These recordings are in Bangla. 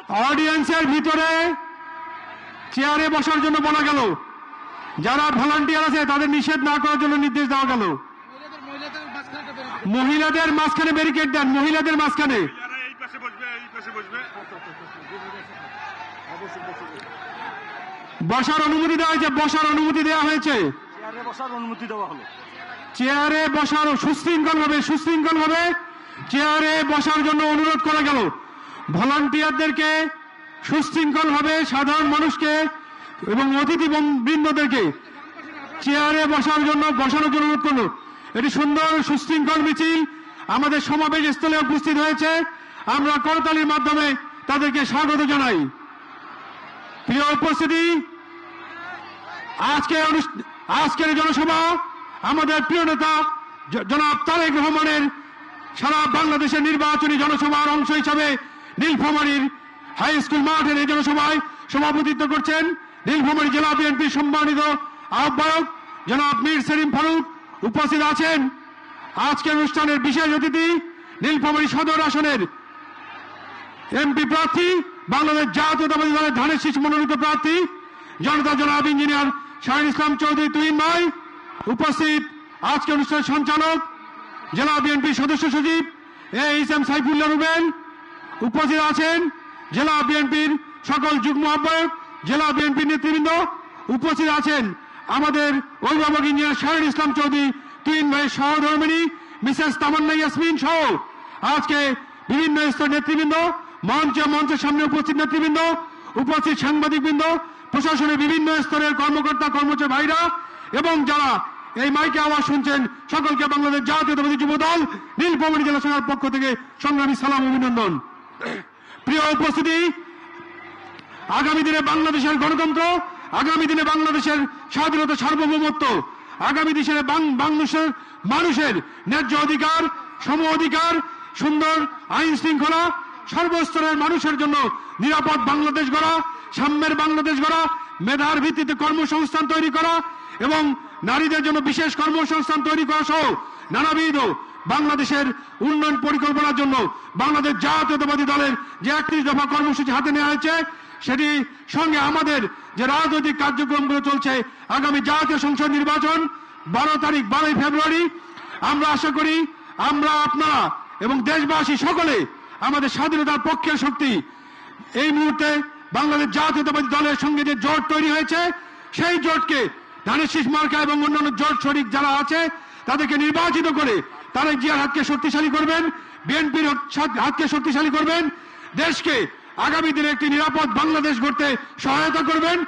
অডিয়েন্সের ভিতরে চেয়ারে বসার জন্য বলা গেল। যারা ভলান্টিয়ার আছে তাদের নিষেধ না করার জন্য নির্দেশ দেওয়া গেল। মহিলাদের মাঝখানে ব্যারিকেড দেন, মহিলাদের মাঝখানে। বসার অনুমতি দেওয়া হয়েছে, বসার অনুমতি দেওয়া হয়েছে। চেয়ারে বসার অনুমতি দেওয়া হলো। চেয়ারে বসার সুশৃঙ্খল ভাবে চেয়ারে বসার জন্য অনুরোধ করা গেল। ভলান্টিয়ারদেরকে সুশৃঙ্খল ভাবে সাধারণ মানুষকে এবং অতিথি বৃন্দদেরকে চেয়ারে বসানোর জন্য অনুরোধ করলো। এটি সুন্দর সুশৃঙ্খল মিছিল আমাদের সমাবেশ স্থলে উপস্থিত হয়েছে। আমরা করতালির মাধ্যমে তাদেরকে স্বাগত জানাই। প্রিয় উপস্থিতি, আজকের জনসভা আমাদের প্রিয় নেতা জনাব তারেক রহমানের সারা বাংলাদেশের নির্বাচনী জনসভার অংশ হিসাবে নীলফামারীর হাই স্কুল মাঠের এই জনসভায় সভাপতিত্ব করছেন নীলফামারী জেলা বিএনপির সম্মানিত আহ্বায়ক জনাব মীর সেলিম ফারুক। উপস্থিত আছেন আজকের অনুষ্ঠানের বিশেষ অতিথি নীলফামারী সদর আসনের এমপি প্রার্থী, বাংলাদেশ জাতীয়তাবাদী দলের ধানের শীষ মনোনীত প্রার্থী জনতা জনাব ইঞ্জিনিয়ার শাহিন ইসলাম চৌধুরী তুহিন ভাই। উপস্থিত আজকে অনুষ্ঠানের সঞ্চালক জেলা বিএনপির সদস্য সচিব AHM সাইফুল্লাহ রুবেল। উপস্থিত আছেন জেলা বিএনপির সকল যুগ্ম আহ্বায়ক, জেলা বিএনপির নেতৃবৃন্দ। উপস্থিত আছেন আমাদের অভিভাবক ইঞ্জিনিয়ার শাহিন ইসলাম চৌধুরী তুহিন ভাইয়ের সহধর্মিণী মিসেস তামান্না ইয়াসমিন সহ আজকে বিভিন্ন স্তরের নেতৃবৃন্দ, মঞ্চের সামনে উপস্থিত নেতৃবৃন্দ, উপস্থিত সাংবাদিকবৃন্দ, প্রশাসনের বিভিন্ন স্তরের কর্মকর্তা কর্মচারী ভাইরা এবং যারা এই মাইকে আওয়াজ শুনছেন সকলকে বাংলাদেশ জাতীয়তাবাদী যুব দল নীলফামারী জেলা শাখার পক্ষ থেকে সংগ্রামী সালাম অভিনন্দন। প্রিয় উপস্থিতি, আগামী দিনে বাংলাদেশের গণতন্ত্র, আগামী দিনে বাংলাদেশের স্বাধীনতা সার্বভৌমত্ব, আগামী দেশের বাংলাদেশের মানুষের ন্যায্য অধিকার, সম অধিকার, সুন্দর আইন শৃঙ্খলা, সর্বস্তরের মানুষের জন্য নিরাপদ বাংলাদেশ গড়া, সাম্যের বাংলাদেশ গড়া, মেধার ভিত্তিতে কর্মসংস্থান তৈরি করা এবং নারীদের জন্য বিশেষ কর্মসংস্থান তৈরি করা সহ নানাবিধ বাংলাদেশের উন্নয়ন পরিকল্পনার জন্য বাংলাদেশ জাতীয়তাবাদী দলের যে 31 দফা কর্মসূচি হাতে নেওয়া হয়েছে, সেটি সঙ্গে আমাদের যে রাজনৈতিক কার্যক্রমগুলো চলছে, আগামী জাতীয় সংসদ নির্বাচন 12 ফেব্রুয়ারি, আমরা আশা করি আমরা আপনারা এবং দেশবাসী সকলে আমাদের স্বাধীনতার পক্ষের শক্তি। এই মুহূর্তে বাংলাদেশ জাতীয়তাবাদী দলের সঙ্গে যে জোট তৈরি হয়েছে, সেই জোটকে ধানের শীষ মার্কা এবং অন্যান্য জোট শরিক যারা আছে তাদেরকে নির্বাচিত করে তারেক জিয়ার হাতকে শক্তিশালী করবেন, বিএনপির হাতকে শক্তিশালী করবেন, দেশকে আগামী দিনে একটি নিরাপদ বাংলাদেশ গড়তে সহায়তা করবেন,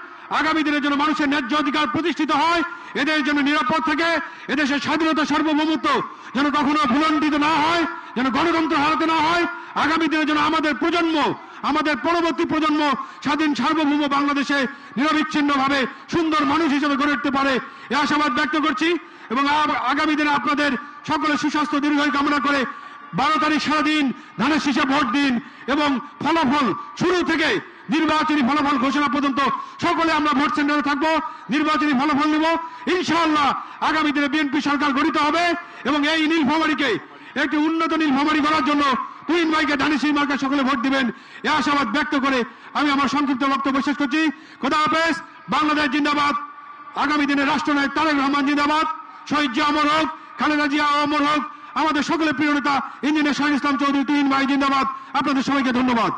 আগামী দিনের জন্য মানুষের ন্যায্য অধিকার প্রতিষ্ঠিত হয়, এদের জন্য নিরাপদ থাকে, এদেশের স্বাধীনতা সার্বভৌমত্ব যেন কখনো ভুলণ্ঠিত না হয়, যেন গণতন্ত্র হারাতে না হয়, আগামী দিনের জন্য আমাদের প্রজন্ম, আমাদের পরবর্তী প্রজন্ম স্বাধীন সার্বভৌম বাংলাদেশে নিরবিচ্ছিন্নভাবে সুন্দর মানুষ হিসেবে গড়ে উঠতে পারে, এই আশাবাদ ব্যক্ত করছি। এবং আগামী দিনে আপনাদের সকলের সুস্বাস্থ্য দীর্ঘায়ু কামনা করে 12 তারিখ সারাদিন ধানের শীষে ভোট দিন এবং ফলাফল শুরু থেকে নির্বাচনী ফলাফল ঘোষণা পর্যন্ত সকলে আমরা ভোট সেন্টারে থাকবো, নির্বাচনী ফলাফল নেব। ইনশাআল্লাহ আগামী দিনে বিএনপি সরকার গঠিত হবে এবং এই নীলফামারীকে একটি উন্নত নীলফামারী করার জন্য তুহিন ভাইকে ধানের শীষ মার্কায় সকলে ভোট দিবেন, এই আশাবাদ ব্যক্ত করে আমি আমার সংক্ষিপ্ত বক্তব্য শেষ করছি। খোদা হাফেজ। বাংলাদেশ জিন্দাবাদ। আগামী দিনে রাষ্ট্রনায়ক তারেক রহমান জিন্দাবাদ। শহীদ জিয়া অমর হোক, খালেদা জিয়া অমর হোক। আমাদের সকলের প্রিয় নেতা ইঞ্জিনিয়ার শাহিন ইসলাম চৌধুরী তুহিন ভাই জিন্দাবাদ। আপনাদের সবাইকে ধন্যবাদ।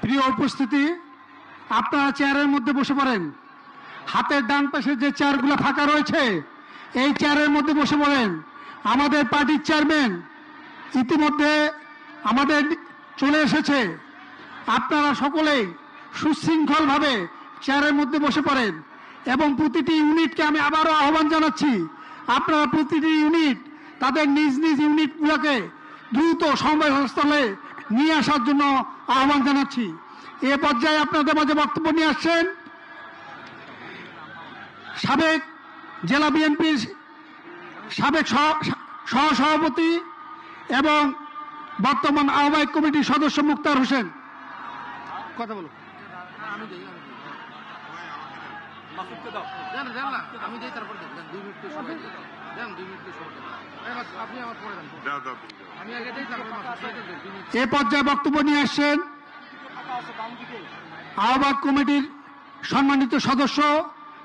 প্রিয় উপস্থিতি, আপনারা চেয়ারের মধ্যে বসে পড়েন। হাতের ডান পাশে যে চেয়ারগুলো ফাঁকা রয়েছে এই চেয়ারের মধ্যে বসে পড়েন। আমাদের পার্টির চেয়ারম্যান ইতিমধ্যে আমাদের চলে এসেছে। আপনারা সকলেই সুশৃঙ্খলভাবে চেয়ারের মধ্যে বসে পড়েন এবং প্রতিটি ইউনিটকে আমি আবারও আহ্বান জানাচ্ছি, আপনারা প্রতিটি ইউনিট তাদের নিজ নিজ ইউনিটগুলোকে দ্রুত সমাবেশস্থলে নিয়ে আসার জন্য আহ্বান জানাচ্ছি। এ পর্যায়ে আপনাদের মাঝে বক্তব্য নিয়ে আসছেন সাবেক জেলা বিএনপির সাবেক সহসভাপতি এবং বর্তমান আহ্বায়ক কমিটির সদস্য মুক্তার হোসেন। কথা বলো। এ পর্যায়ে বক্তব্য নিয়ে আসছেন আহ্বায়ক কমিটির সম্মানিত সদস্য,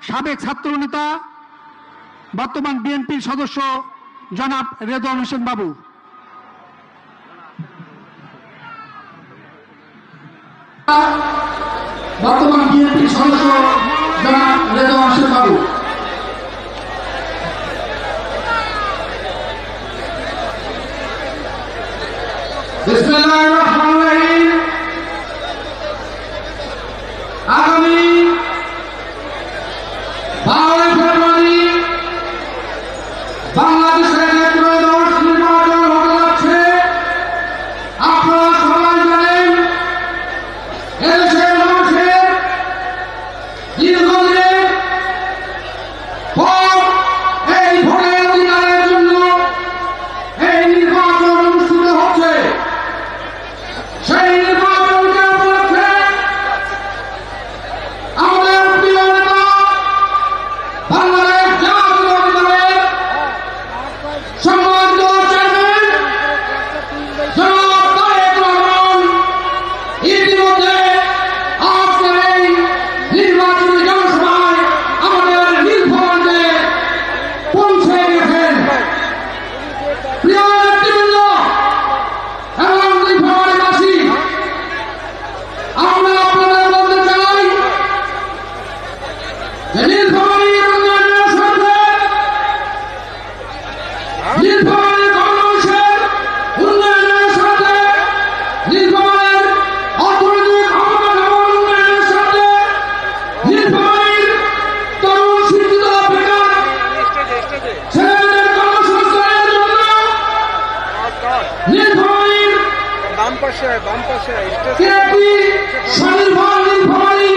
সাবেক ছাত্রনেতা, বর্তমান বিএনপির সদস্য জনাব রেদওয়ান হোসেন বাবু। বর্তমান বিএনপির সদস্য জনাব রেদওয়ান হোসেন বাবু। বিসমিল্লাহির রহমানির রহিম। আগামী 12 ফেব্রুয়ারি বাংলাদেশের ত্রয়োদশ নির্বাচন হতে যাচ্ছে। আপনারা সবাই জানেন এদেশের মানুষের দীর্ঘদিনের ভোট, এই ভোটের অধিকারের জন্য এই নির্বাচন অনুষ্ঠিত হচ্ছে। সেই নির্বাচনকে উপলক্ষে আমাদের প্রিয় নেতা বাংলাদেশ জাতীয়তাবাদী দলের সম্মানিত চেয়ারম্যান জনাব তারেক রহমান ইতিমধ্যে আজকের এই নির্বাচনী জনসভায় আমাদের নীলফামারীতে পৌঁছে গেছেন। প্রিয় নেতৃবৃন্দ এবং নীলফামারীবাসী, আমরা আপনাদের বলতে চাই যে নীলফামারীর উন্নয়নের স্বার্থে, নীলফামারীর গণমানুষের উন্নয়নের স্বার্থে, নীলফামারীর অর্থনৈতিক অবকাঠামোর উন্নয়নের স্বার্থে, নীলফামারীর তরুণ শিক্ষিত বেকার ছেলেমেয়েদের কর্মসংস্থানের জন্য, নীলফামারীর কেপি স্বনির্ভর নীলফামারী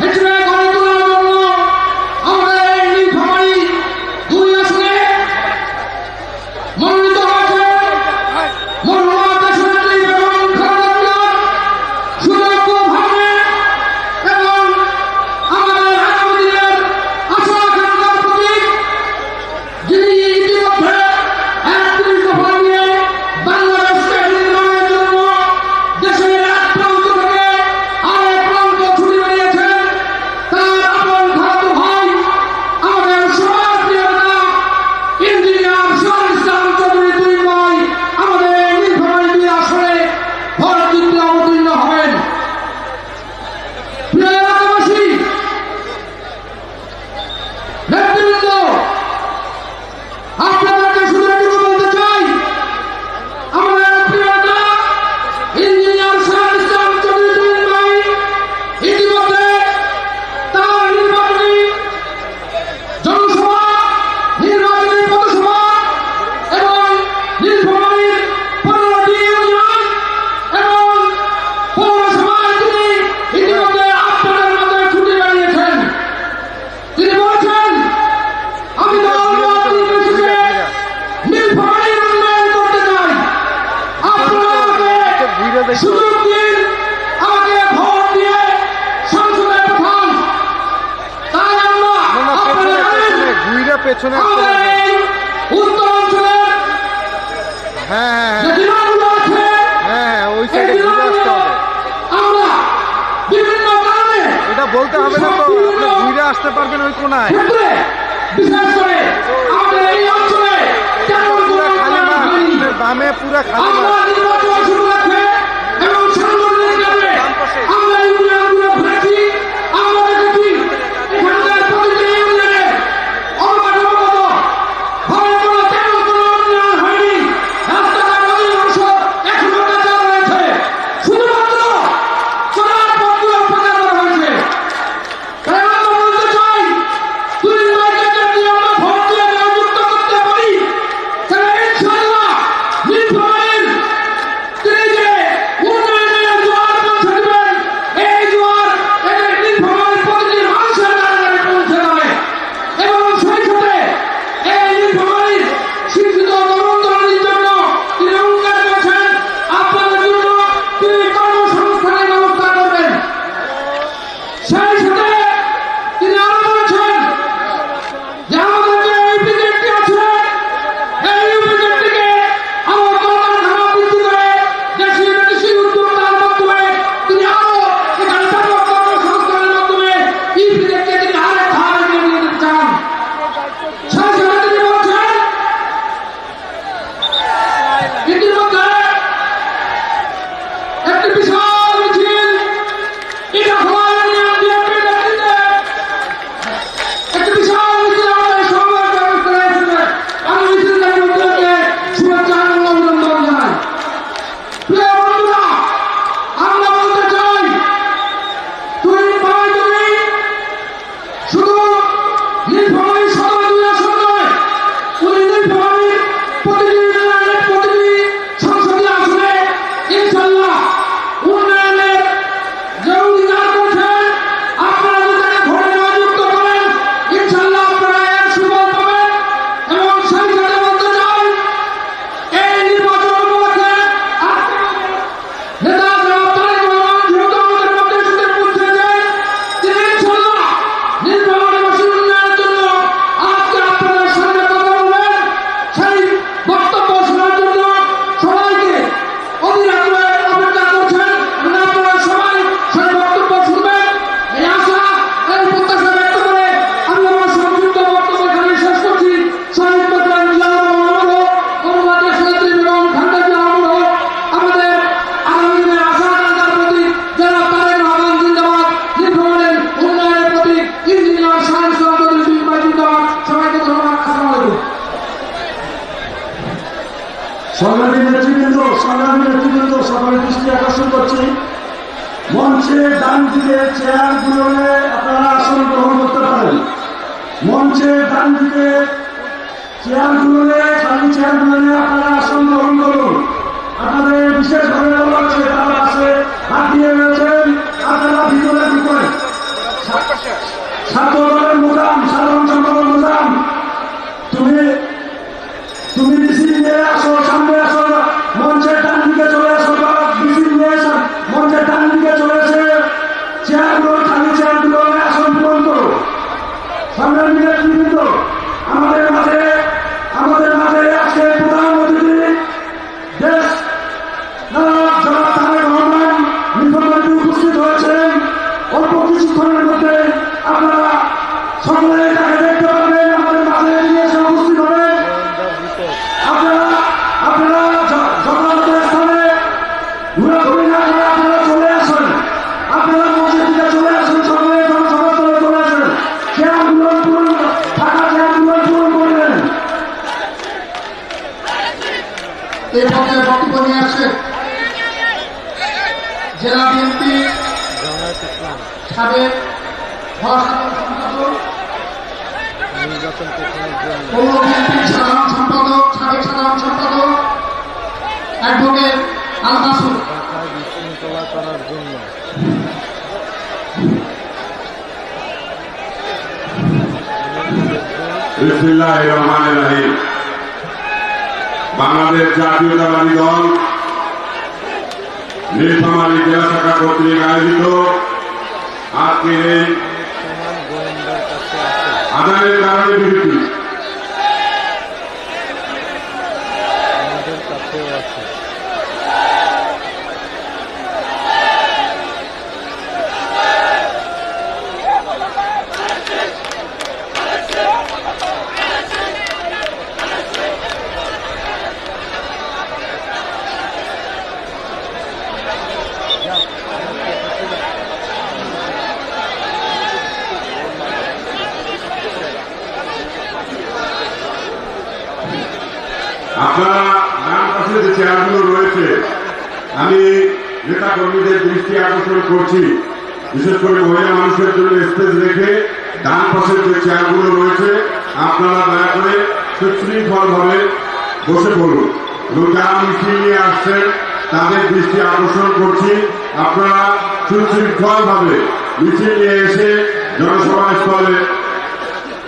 হিসেবে গড়ে তোলার জন্য আমাদের এই নীলফামারী 2 আসনে মনোনীত হয়েছে মরহুমা দেশনেত্রী বেগম খালেদা জিয়ার সুযোগ্য ভাবে এবং আমাদের আগামী দিনের আশা আকাঙ্ক্ষার প্রতীক, যিনি ইতিমধ্যে 31 দফা নিয়ে বাংলাদেশকে নির্মাণের জন্য দেশের এক প্রান্ত থেকে আরেক প্রান্ত ছুটে বেরিয়েছেন। তার আপন খালাতো ভাই, আমাদের সবার প্রিয় নেতা ইঞ্জিনিয়ার শহীদ ইসলাম চৌধুরী 2 ভাই আমাদের এই নীলফামারী 2 আসনে ভোট দিতে অবতীর্ণ হবেন। প্রিয় এলাকাবাসী, নেতৃবৃন্দ, আপনাদেরকে শুধু এটুকু বলতে চাই, আমাদের প্রিয় নেতা ইঞ্জিনিয়ার শহীদ ইসলাম চৌধুরী 2 ভাই ইতিমধ্যে তার নির্বাচনী জনসভা, নির্বাচনী পথসভা এবং নীলফামারীর 15টি ইউনিয়ন এবং পৌরসভায় তিনি ইতিমধ্যে আপনাদের মধ্যে ছুটে বেরিয়েছেন। তিনি বলেছেন, আমি দলমত নির্বিশেষে নীলফামারীর উন্নয়ন করতে চাই। আপনারা আমাকে সুযোগ দিন, আমাকে ভোট দিয়ে সংসদে পাঠান। তাই আমরা আপনারা জানেন পেছনে আমাদের এই উত্তর অঞ্চলের যে জেলাগুলো আছে, ওই এই সাইডে ঘুরে আসতে হবে। আমরা বিভিন্ন কারণে এটা বলতে হবে না তো, আপনি ঘুরে আসতে পারবেন ওই কোনায়। ক্ষেত্রে বিশেষ করে আমাদের এই অঞ্চলে তেমন কোনো পুরা খালি উন্নয়ন মাঠ, হয়নি। আপনার বামে পুরা খালি আমরা মাঠ। নির্বাচন উপলক্ষে এবং সাংগঠনিক কারণে আমরা এই ইউনিয়নগুলো ঘুরেছি। আমরা দেখেছি এখানকার প্রতিটি ইউনিয়নে অবকাঠামোগত ভাবে তেমন কোনো উন্নয়ন হয়নি। রাস্তাঘাট অধিকাংশ এখনো কাঁচা রয়েছে, শুধুমাত্র চলার পথগুলো ফাঁকা করা হয়েছে। তাই আমরা বলতে চাই, 2 ভাইকে যদি আমরা ভোট দিয়ে জয়যুক্ত করতে পারি, তাহলে ইনশাআল্লাহ নীলফামারীর সংগ্রামী নেতৃবৃন্দ সকলের দৃষ্টি আকর্ষণ করছি, মঞ্চের ডান দিকে চেয়ারগুলো আপনারা আসন গ্রহণ করতে পারেন। মঞ্চের ডান দিকে চেয়ারগুলো খালি চেয়ারগুলো আপনারা আসন গ্রহণ করুন। আপনাদের বিশেষভাবে বলা হচ্ছে তারা পাশে হাত দিয়ে রয়েছেন, আপনারা ভিতরে ঢুকেন। ছাত্র দলের মোদাম, সাধারণ সম্পাদক মোদাম, তুমি মিছিল নিয়ে আসো, সামনে আসো, মঞ্চের ডান দিকে চলে আসো, মিছিল নিয়ে আসো, মঞ্চের ডান দিকে চলে এসে চেয়ারগুলো খালি চেয়ারগুলো আসন পূরণ করো। সংগ্রামী নেতৃবৃন্দ, আমাদের মাঝে আজকে প্রধান অতিথি দেশ নায়ক জনাব তারেক রহমান নীলফামারীতে উপস্থিত হয়েছেন। অল্প কিছুক্ষণের মধ্যে আপনারা সকলে তাকে দেখতে পাবেন, আমাদের মাঝে নিয়ে এসে উপস্থিত হবেন। আপনারা যথাযথ স্থানে ঘোরাঘুরি না করে আপনারা চলে আসেন, আপনারা মঞ্চের দিকে চলে আসেন, সকলে জনসভাস্থলে চলে আসেন। চেয়ারগুলো পূরণ, ফাঁকা চেয়ারগুলো পূরণ করবেন। এই পর্যায়ে বক্তব্য নিয়ে আসছেন জেলা বিএনপি সাবেক সাধারণ সম্পাদক, পৌর বিএনপির সাধারণ সম্পাদক, সাবেক সাধারণ সম্পাদক অ্যাডভোকেট আল মাসুদ। বিশৃঙ্খলা করার জন্য বিসমিল্লাহির রহমানির রহিম। বাংলাদেশ জাতীয়তাবাদী দল নীলফামারী জেলা শাখা কর্তৃক আয়োজিত আজকের এই আদানের কারণে বিরতি আমাদের কাছেও আছে। আপনারা ডান পাশে যে চেয়ারগুলো রয়েছে, আমি নেতা কর্মীদের দৃষ্টি আকর্ষণ করছি, বিশেষ করে মহিলা মানুষের জন্য স্পেস রেখে ডান পাশের যে চেয়ারগুলো রয়েছে আপনারা দয়া করে সুশৃঙ্খল ভাবে বসে পড়ুন এবং যারা মিছিল নিয়ে আসছেন তাদের দৃষ্টি আকর্ষণ করছি, আপনারা সুশৃঙ্খল ভাবে মিছিল নিয়ে এসে জনসভা স্থলে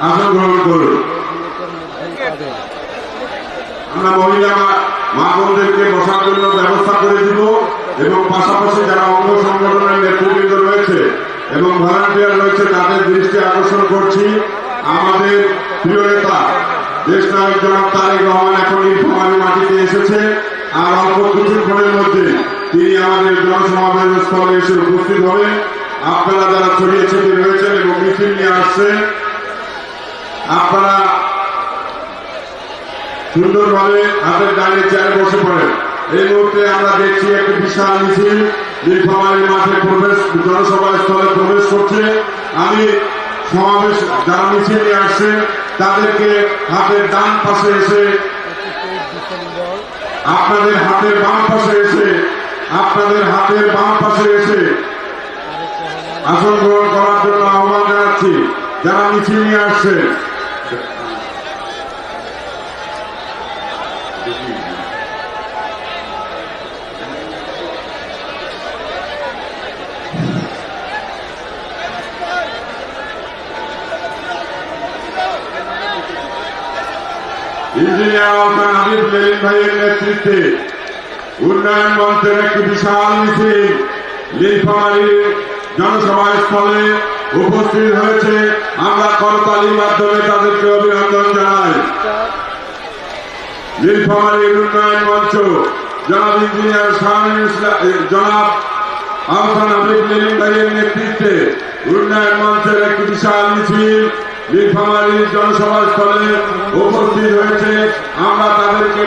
আসন গ্রহণ করুন। আমরা মহিলা মা বোনদেরকে বসার জন্য ব্যবস্থা করে দিব এবং পাশাপাশি যারা অঙ্গ সংগঠনের নেতৃবৃন্দ রয়েছে এবং ভলান্টিয়ার রয়েছে তাদের দৃষ্টি আকর্ষণ করছি, আমাদের প্রিয় নেতা দেশ নায়ক জনাব তারেক রহমান এখন নীলফামারী মাটিতে এসেছে। আর অল্প কিছুক্ষণের মধ্যে তিনি আমাদের জনসমাবেশ স্থলে এসে উপস্থিত হবেন। আপনারা যারা ছড়িয়ে ছিটিয়ে রয়েছেন এবং মিছিল নিয়ে আসছেন, আপনারা সুন্দরভাবে হাতের ডানে চেয়ারে বসে পড়েন। এই মুহূর্তে আমরা দেখছি একটি বিশাল মিছিল নীলফামারী মাঠে জনসভা স্থলে প্রবেশ করছে। আমি সমাবেশ যারা মিছিল নিয়ে আসছে তাদেরকে হাতের ডান পাশে এসে, আপনাদের হাতের বাম পাশে এসে আসন গ্রহণ করার জন্য আহ্বান জানাচ্ছি। যারা মিছিল নিয়ে আসছে ইঞ্জিনিয়ার আহসান হাবিব লেলিন ভাইয়ের নেতৃত্বে উন্নয়ন মঞ্চের একটি বিশাল মিছিল নীলফামারী জনসভা স্থলে উপস্থিত হয়েছে। আমরা করতালির মাধ্যমে তাদেরকে অভিনন্দন জানাই। নীলফামারীর উন্নয়ন মঞ্চ জনাব ইঞ্জিনিয়ার জনাব আহসান হাবিব লেলিন ভাইয়ের নেতৃত্বে উন্নয়ন মঞ্চের একটি বিশাল মিছিল নীলফামারীর জনসভা স্থলে উপস্থিত হয়েছে। আমরা তাদেরকে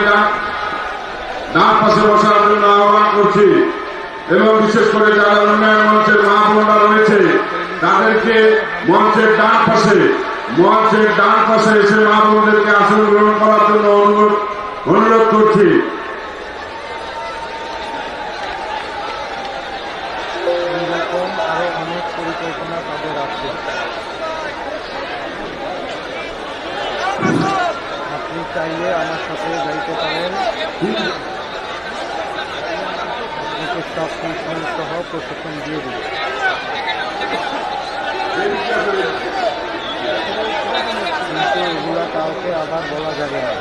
ডান পাশে বসার জন্য আহ্বান করছি এবং বিশেষ করে যারা উন্নয়ন মঞ্চের মা বোনরা রয়েছে তাদেরকে মঞ্চের ডান পাশে এসে মা বোনদেরকে আসন গ্রহণ করার জন্য অনুরোধ করছি। প্রশিক্ষণ সহ প্রশিক্ষণ দিয়ে দিবে। কিন্তু এগুলা কাউকে আবার বলা যাবে না।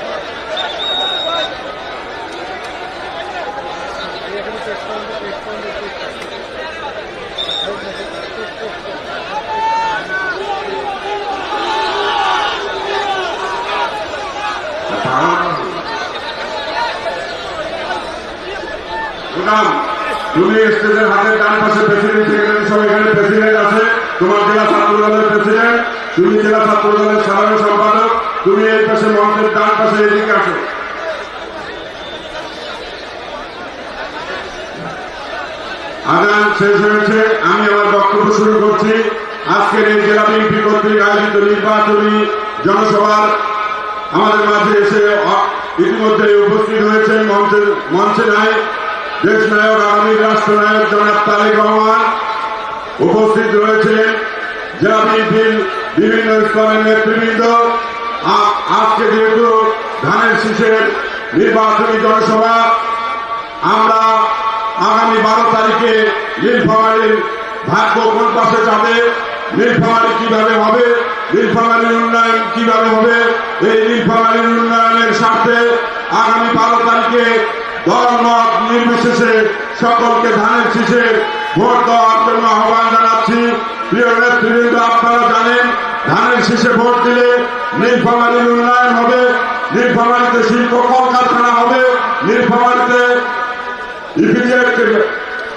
সুতরাং তুমি স্টেজের হাতের ডান পাশে প্রেসিডেন্ট সেক্রেটারি সব এখানে প্রেসিডেন্ট আছে, তোমার জেলা ছাত্র দলের প্রেসিডেন্ট, তুমি জেলা ছাত্র দলের সাধারণ সম্পাদক, তুমি এই পাশে মঞ্চের ডান পাশে এদিকে আসো। আগান শেষ হয়েছে, আমি আমার বক্তব্য শুরু করছি। আজকের এই জেলা বিএনপি কর্তৃক আয়োজিত নির্বাচনী জনসভার আমাদের মাঝে এসে ইতিমধ্যে উপস্থিত হয়েছেন মঞ্চে নাই দেশ নায়ক আগামী রাষ্ট্রনায়ক জনাব তারেক রহমান, উপস্থিত রয়েছেন জেলা বিএনপির বিভিন্ন স্তরের নেতৃবৃন্দ। আজকে যেহেতু ধানের শীষের নির্বাচনী জনসভা, আমরা আগামী 12 তারিখে নীলফামারীর ভাগ্য কোন পাশে যাবে, নীলফামারী কিভাবে হবে, নীলফামারীর উন্নয়ন কিভাবে হবে, এই নীলফামারীর উন্নয়নের স্বার্থে আগামী 12 তারিখে দল মত নির্বিশেষে সকলকে ধানের শীষে ভোট দেওয়ার জন্য আহ্বান জানাচ্ছি। প্রিয় নেতৃবৃন্দ, আপনারা জানেন ধানের শীষে ভোট দিলে নীলফামারীর উন্নয়ন হবে, নীলফামারীতে শিল্প কলকারখানা হবে, নীলফামারীতে ইপিজেডকে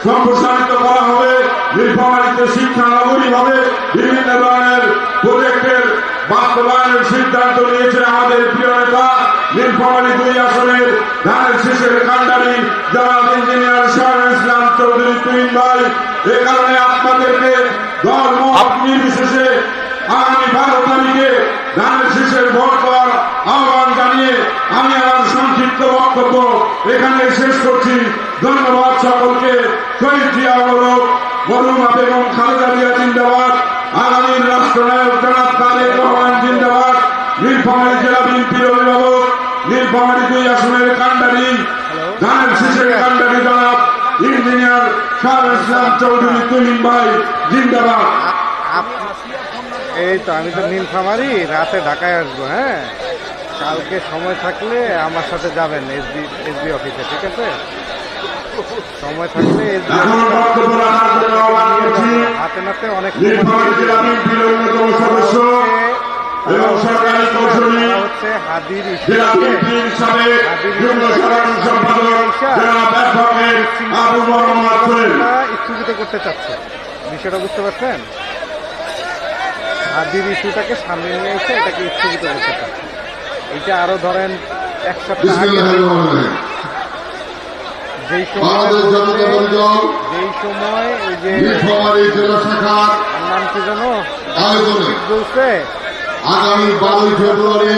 সম্প্রসারিত করা হবে, নীলফামারীতে শিক্ষা নগরী হবে, বিভিন্ন ধরনের প্রজেক্টের বাস্তবায়নের সিদ্ধান্ত নিয়েছে আমাদের প্রিয় নেতা নীলফামারী 2 আসনের ধানের শীষের কান্ডারি জনাব ইঞ্জিনিয়ার শাহরুল ইসলাম চৌধুরী তুহিন ভাই। এ কারণে আপনাদেরকে দল মত নির্বিশেষে আগামী 12 তারিখে ধানের শীষের ভোট দেওয়ার আহ্বান জানিয়ে আমি আমার সংক্ষিপ্ত বক্তব্য এখানে শেষ করছি। ধন্যবাদ সকলকে। শহীদ জিয়া মোরক, মরহুমা বেগম খালেদা জিয়া জিন্দাবাদ, আগামী রাষ্ট্রনায়ক জনাব তারেক রহমান জিন্দাবাদ, নীলফামারী জেলা বিএনপির অভিভাবক, নীলফামারী 2 আসনের কান্ডারি ধানের শীষের কান্ডারি জনাব ইঞ্জিনিয়ার শাহরুল ইসলাম চৌধুরী তুহিন ভাই জিন্দাবাদ। এই তো আমি তো নীলফামারী রাতে ঢাকায় আসবো। হ্যাঁ, কালকে সময় থাকলে আমার সাথে যাবেন এসবি অফিসে, ঠিক আছে? সময় থাকলে এখন বক্তব্য রাখার জন্য আহ্বান করছি হাতে নাতে অনেক নীলফামারী জেলা বিএনপির অন্যতম সদস্য এবং সরকারি কৌশলী হচ্ছে হাদির জেলা বিএনপির সাবেক যুগ্ম সাধারণ সম্পাদক জনাব অ্যাডভোকেট আবু মোহাম্মদ সোহেল স্থগিত করতে চাচ্ছে। বিষয়টা বুঝতে পারছেন? হাদির ইস্যুটাকে সামনে নিয়ে এসে এটাকে স্থগিত করতে চাচ্ছে। এটা আরো ধরেন এক সপ্তাহ আগে যেই সময় এই যে জেলা শাখার নাম কি জানো আয়োজনে বলছে আগামী 12 ফেব্রুয়ারি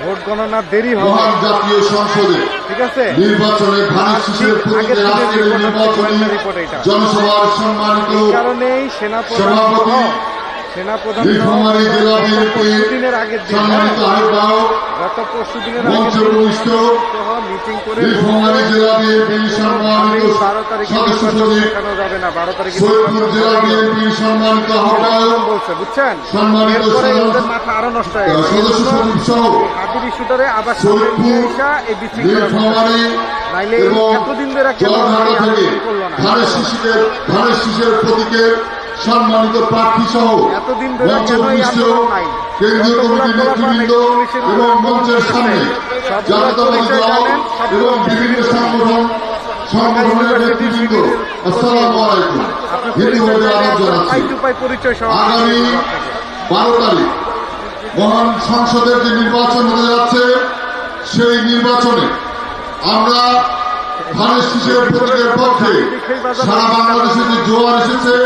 ভোট গণনা দেরি হবে, মহান জাতীয় সংসদে ঠিক আছে? নির্বাচনে ধানের শীষের প্রতীকে আজকের এই নির্বাচনী জনসভার সম্মানিত কারণেই সভাপতি নীলফামারী জেলা বিএনপি দিনের আগের দিন সম্মানিত আহ্বায়ক গত পরশু দিনের মঞ্চে উপবিষ্ট মিটিং করে নীলফামারী জেলা বিএনপি সম্মানিত 12 তারিখে সদস্য সচিব দেখানো যাবে না, 12 তারিখে সৈয়দপুর জেলা বিএনপি সম্মানিত আহ্বায়ক বলছে, বুঝছেন? সম্মানিত এরপরে সদস্য ওদের মাথা আরো নষ্ট হয়ে গেছে। সদস্য সচিব সহ হাতির ইস্যুটারে আবার সামনে নিয়ে এসা এই বিশৃঙ্খলা নীলফামারী নাইলে এবং এতদিন ধরে কেন জলঢাকা থেকে করলো না? ধানের শীষের প্রতীকের সম্মানিত প্রার্থী সহ এতদিন ধরে মঞ্চে কেন এই উপবিষ্ট আন্দোলন নাই? কেন্দ্রীয় কমিটির নেতৃবৃন্দ এবং মঞ্চের সামনে জাতীয়তাবাদী দল এবং বিভিন্ন সংগঠনের নেতৃবৃন্দ, আসসালামু আলাইকুম। হিন্দুভাবে আদাব জানাচ্ছি। পরিচয় সহ আগামী 12 তারিখ মহান সংসদের যে নির্বাচন হতে যাচ্ছে, সেই নির্বাচনে আমরা ধানের শীষের প্রতীকের পক্ষে সারা বাংলাদেশে যে জোয়ার এসেছে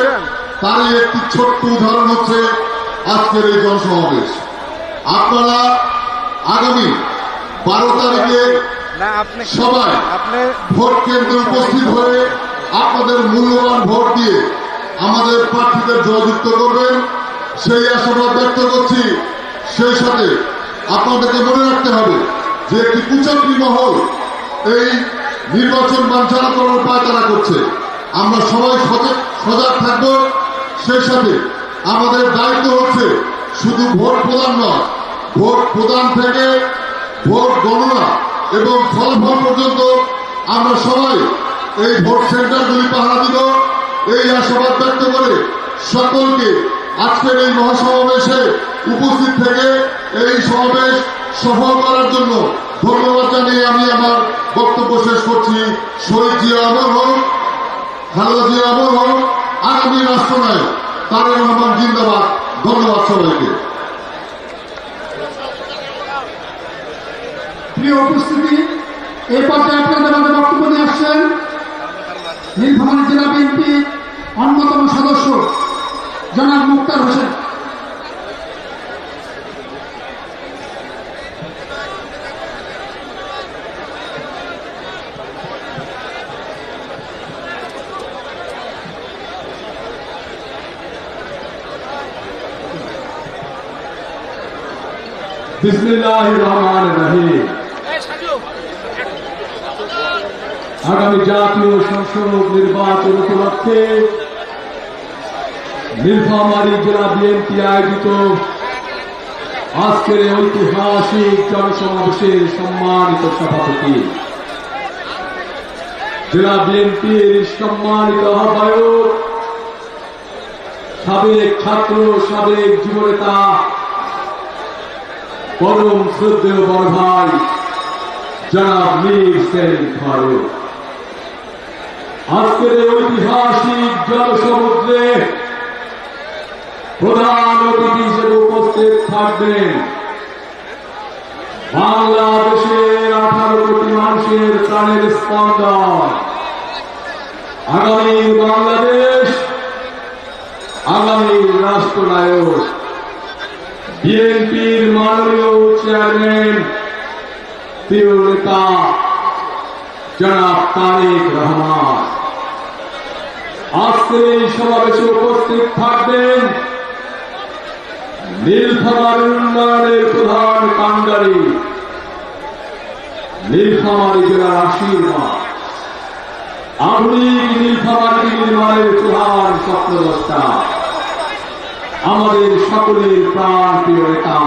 তারই একটি ছোট্ট উদাহরণ হচ্ছে আজকের এই জনসমাবেশ। আপনারা আগামী 12 তারিখে না আপনি সবাই আপনি ভোট কেন্দ্রে উপস্থিত হয়ে আপনাদের মূল্যবান ভোট দিয়ে আমাদের প্রার্থীদের জয়যুক্ত করবেন, সেই আশাবাদ ব্যক্ত করছি। সেই সাথে আপনাদেরকে মনে রাখতে হবে যে একটি কুচক্রী মহল এই নির্বাচন বানচাল করার পায়তারা করছে। আমরা সবাই সজাগ থাকবো। সেই সাথে আমাদের দায়িত্ব হচ্ছে শুধু ভোট প্রদান নয়, ভোট প্রদান থেকে ভোট গণনা এবং ফলাফল পর্যন্ত আমরা সবাই এই ভোট সেন্টারগুলি পাহারা দিব। এই আশাবাদ ব্যক্ত করে সকলকে আজকের এই মহাসমাবেশে উপস্থিত থেকে এই সমাবেশ সফল করার জন্য ধন্যবাদ জানিয়ে আমি আমার বক্তব্য শেষ করছি। শহীদ জিয়া অমর হোক, খালেদা জিয়া অমর হোক, আগামী রাষ্ট্রনায়ক তারেক রহমান জিন্দাবাদ। ধন্যবাদ সবাইকে। প্রিয় উপস্থিতি, এই পর্যায়ে আপনাদের মাঝে বক্তব্য নিয়ে আসছেন নীলফামারী জেলা বিএনপি অন্যতম সদস্য জনাব মুক্তার হোসেন। বিসমিল্লাহির রহমানির রহিম। আগামী জাতীয় সংসদ নির্বাচন উপলক্ষে নীলফামারী জেলা বিএনপি আয়োজিত আজকের ঐতিহাসিক জনসমাবেশের সম্মানিত সভাপতি, জেলা বিএনপির সম্মানিত আহ্বায়ক, সাবেক ছাত্র, সাবেক যুবনেতা, পরম শ্রদ্ধেয় বড় ভাই জনাব মীর সেলিম ফারুক, আজকের ঐতিহাসিক জনসমুদ্রে প্রধান অতিথি হিসেবে উপস্থিত থাকবেন বাংলাদেশের 18 কোটি মানুষের প্রাণের স্পন্দন, আগামী বাংলাদেশ, আগামী রাষ্ট্রনায়ক, বিএনপির মাননীয় চেয়ারম্যান, প্রিয় নেতা জনাব তারেক রহমান। আজকের এই সমাবেশে উপস্থিত থাকবেন নীলফামারী উন্নয়নের প্রধান কাণ্ডারী, নীলফামারী জেলার আশীর্বাদ, আধুনিক নীলফামারী নির্মাণের প্রধান স্বপ্নদ্রষ্টা, আমাদের সকলের প্রাণ প্রিয় নেতা,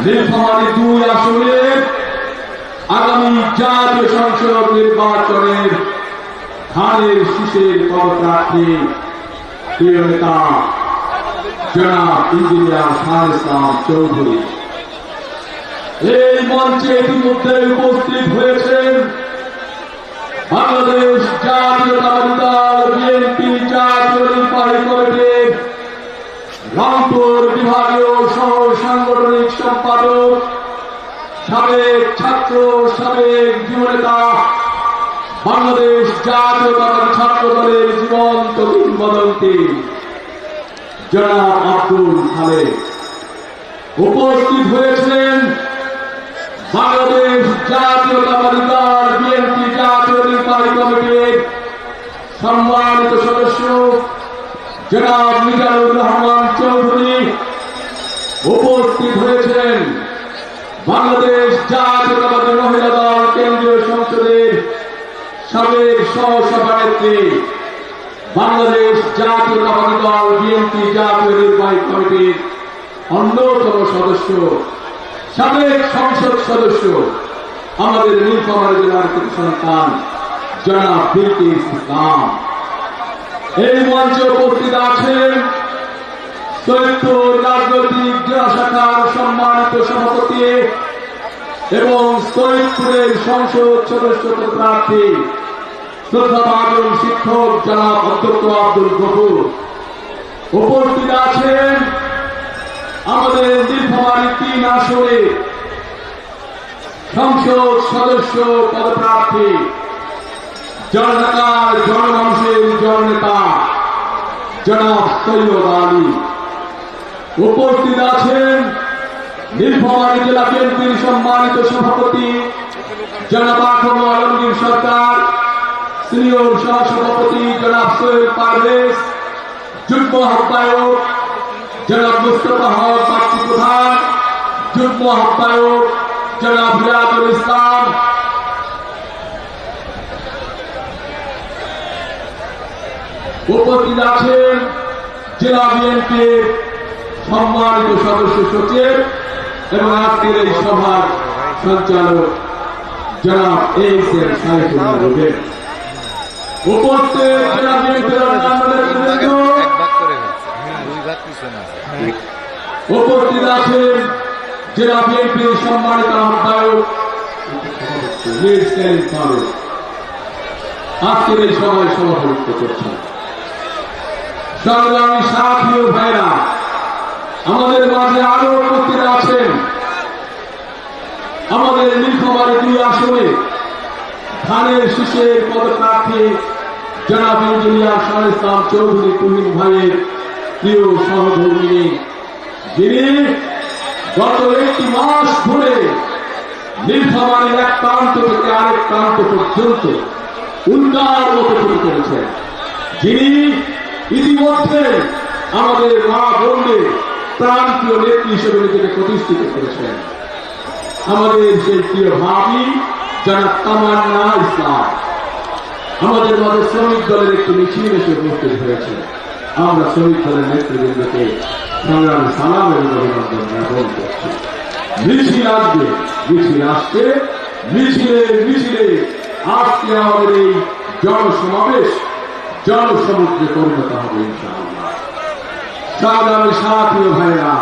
নীলফামারী 2 আসনের আগামী জাতীয় সংসদ নির্বাচনের ধানের শীষের পদপ্রার্থী প্রিয় নেতা জনাব ইঞ্জিনিয়ার শাহ ইসলাম চৌধুরী। এই মঞ্চে ইতিমধ্যে উপস্থিত হয়েছেন বাংলাদেশ জাতীয়তাবাদী দল বিএনপি জাতীয় নির্বাহী কমিটির রংপুর বিভাগীয় সহ সাংগঠনিক সম্পাদক, সাবেক ছাত্র, সাবেক যুবনেতা, বাংলাদেশ জাতীয়তাবাদী ছাত্র দলের জীবন্ত কিংবদন্তি জনাব আব্দুল খালেক। উপস্থিত হয়েছেন বাংলাদেশ জাতীয়তাবাদী দল বিএনপি জাতীয় নির্বাহী কমিটির সম্মানিত সদস্য জনাব মিজানুর রহমান চৌধুরী। উপস্থিত হয়েছেন বাংলাদেশ জাতীয়তাবাদী মহিলা দল কেন্দ্রীয় সংসদের সাবেক সহসভানেত্রী, বাংলাদেশ জাতীয়তাবাদী দল বিএনপি জাতীয় নির্বাহী কমিটির অন্যতম সদস্য, সাবেক সংসদ সদস্য, আমাদের নীলফামারী জেলার সন্তান জনাব বিলকিস ইসলাম। এই মঞ্চে উপস্থিত আছেন সৈয়দপুর রাজনৈতিক জেলা শাখার সম্মানিত সভাপতি এবং সৈয়দপুরের সংসদ সদস্য প্রার্থী শ্রদ্ধাভাজন শিক্ষক জনাব অধ্যক্ষ আব্দুল গফুর। উপস্থিত আছেন আমাদের নীলফামারী 3 আসনে সংসদ সদস্য পদপ্রার্থী জননেতার জনমানুষের জননেতা জনাব সৈয়দ আলী। উপস্থিত আছেন নীলফামারী জেলা বিএনপির সম্মানিত সভাপতি জনাব আখম আলমগীর সরকার, সিনিয়র সহসভাপতি জনাব সৈয়দ পারভেজ, যুগ্ম আহ্বায়ক জনাব মুস্তফা হক বাচ্চু প্রধান, যুগ্ম আহ্বায়ক জনাব হিরাতুল ইসলাম, উপস্থিত আছেন জেলা বিএনপির সম্মানিত সদস্য সচিব এবং আজকের এই সভার সঞ্চালক জনাব এইচ.এম. সাইফুল্লাহ রুবেল। উপস্থিত জেলা বিএনপির অন্যান্য নেতৃবৃন্দ, উপস্থিত আছেন জেলা বিএনপির সম্মানিত আহ্বায়ক মীর সেলিম ফারুক, আজকের এই সভায় সভাপতিত্ব করছেন। সংগ্রামী সাথী ও ভাইরা, আমাদের মাঝে আরো উপস্থিত আছেন আমাদের নীলফামারী 2 আসনে ধানের শীষের পদপ্রার্থী জনাব ইঞ্জিনিয়ার শাহ ইসলাম চৌধুরী তুহিন ভাইয়ের প্রিয় সহধর্মিনী, যিনি গত 1 মাস ধরে নীলফামারীর এক প্রান্ত থেকে আরেক প্রান্ত পর্যন্ত উল্টার মতো শুরু করেছেন, যিনি ইতিমধ্যে আমাদের মা বোনদের প্রান্তীয় নেত্রী হিসেবে নিজেকে প্রতিষ্ঠিত করেছেন। আমাদের সেই প্রিয় ভাবি যারা তামান্না ইসলাম আমাদের মাঝে শ্রমিক দলের একটি মিছিল এসে উপস্থিত হয়েছে। আমরা শ্রমিক দলের নেতৃবৃন্দকে সংগ্রামী সালাম এবং অভিনন্দন জ্ঞাপন করছি। মিছিল আসবে, মিছিল আসছে, মিছিলে আজকে আমাদের এই জনসমাবেশ জনসমুদ্রে পরিণত হবে ইনশাআল্লাহ। সংগ্রামী সাথী ও ভাইরা,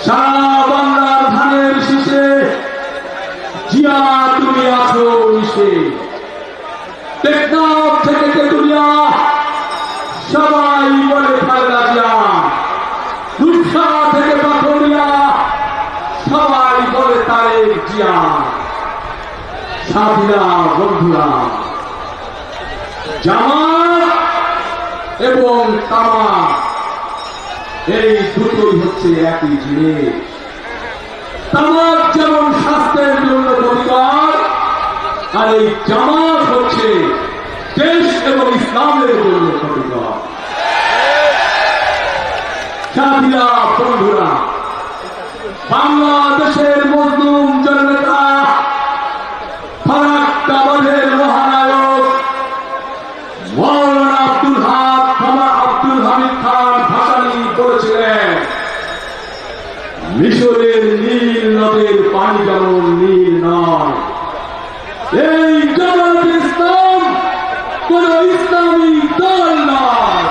সারা বাংলার ধানের শীষে জিয়া তুমি আছো মিশে, টেকনাফ থেকে তেতুলিয়া সবাই বলে খালেদা জিয়া, রূপসা থেকে পাথরিয়া সবাই বলে তারেক জিয়া। সাথীরা, বন্ধুরা, জামাত এবং তামাক এই দুটোই হচ্ছে একই জিনিস। তামাক যেমন স্বাস্থ্যের জন্য ক্ষতিকর, আর এই জামাত হচ্ছে দেশ এবং ইসলামের জন্য ক্ষতিকর। সাথীরা, বন্ধুরা, বাংলাদেশের মজলুম জননেতা ফারাক্কা বাঁধের মহানায়ক মৌলানা আব্দুল হামিদ খান ভাসানী বলেছিলেন, মিশরের নীল নদের পানি যেমন নীল নয়, এই জামাত ইসলাম কোন ইসলামী দল নয়।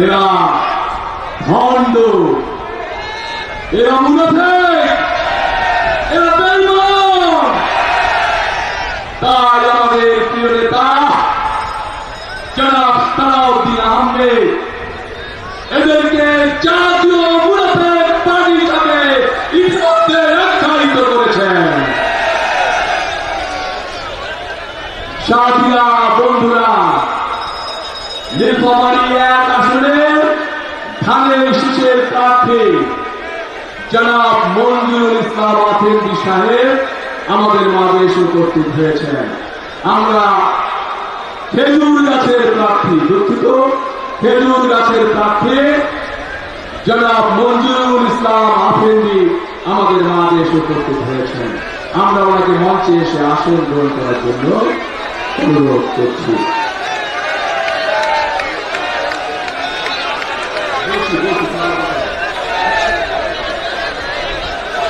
এরা ভণ্ড, এরা মুনাফিক, এরা বেঈমান। তাই আমাদের প্রিয় নেতা জনাব সালাউদ্দিন আহমেদ এদেরকে জাতীয় মুনাফিক পার্টি হিসাবে ইতিমধ্যে আখ্যায়িত করেছেন। সাথীরা, বন্ধুরা, নীলফামারী 1 আসনে ধানের শীষের প্রার্থী জনাব মঞ্জুরুল ইসলাম আফেন্দি সাহেব আমাদের মাঝে এসে উপস্থিত হয়েছেন। আমরা খেজুর গাছের প্রার্থী, দুঃখিত, খেজুর গাছের প্রার্থী জনাব মঞ্জুরুল ইসলাম আফেন্দি আমাদের মাঝে এসে উপস্থিত হয়েছেন। আমরা ওনাকে মঞ্চে এসে আসন গ্রহণ করার জন্য অনুরোধ করছি।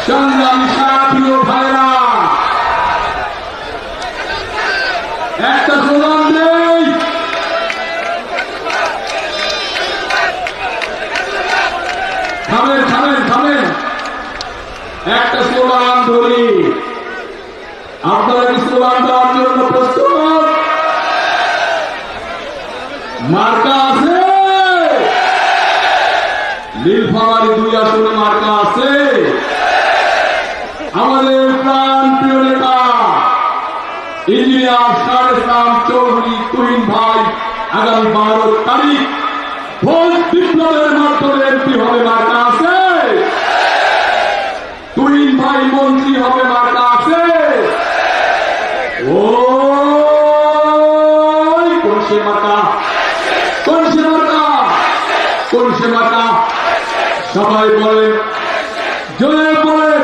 সংগ্রামী সাথী ও ভাইরা, একটা স্লোগান নেই, থামেন, একটা স্লোগান ধরি। আপনারা কি স্লোগান দেওয়ার জন্য প্রস্তুত? মার্কা আছে? নীলফামারী 2 আসনে মার্কা আছে? আমাদের প্রাণ প্রিয় নেতা ইঞ্জিনিয়ার শাহ ইসলাম চৌধুরী তুহিন ভাই আগামী 12 তারিখ ভোট বিপ্লবের মাধ্যমে এমপি হবে, মার্কা আছে? তুহিন ভাই মন্ত্রী হবে, মার্কা আছে? ও কোন সে মার্কা? সবাই বলেন, জোরে বলেন,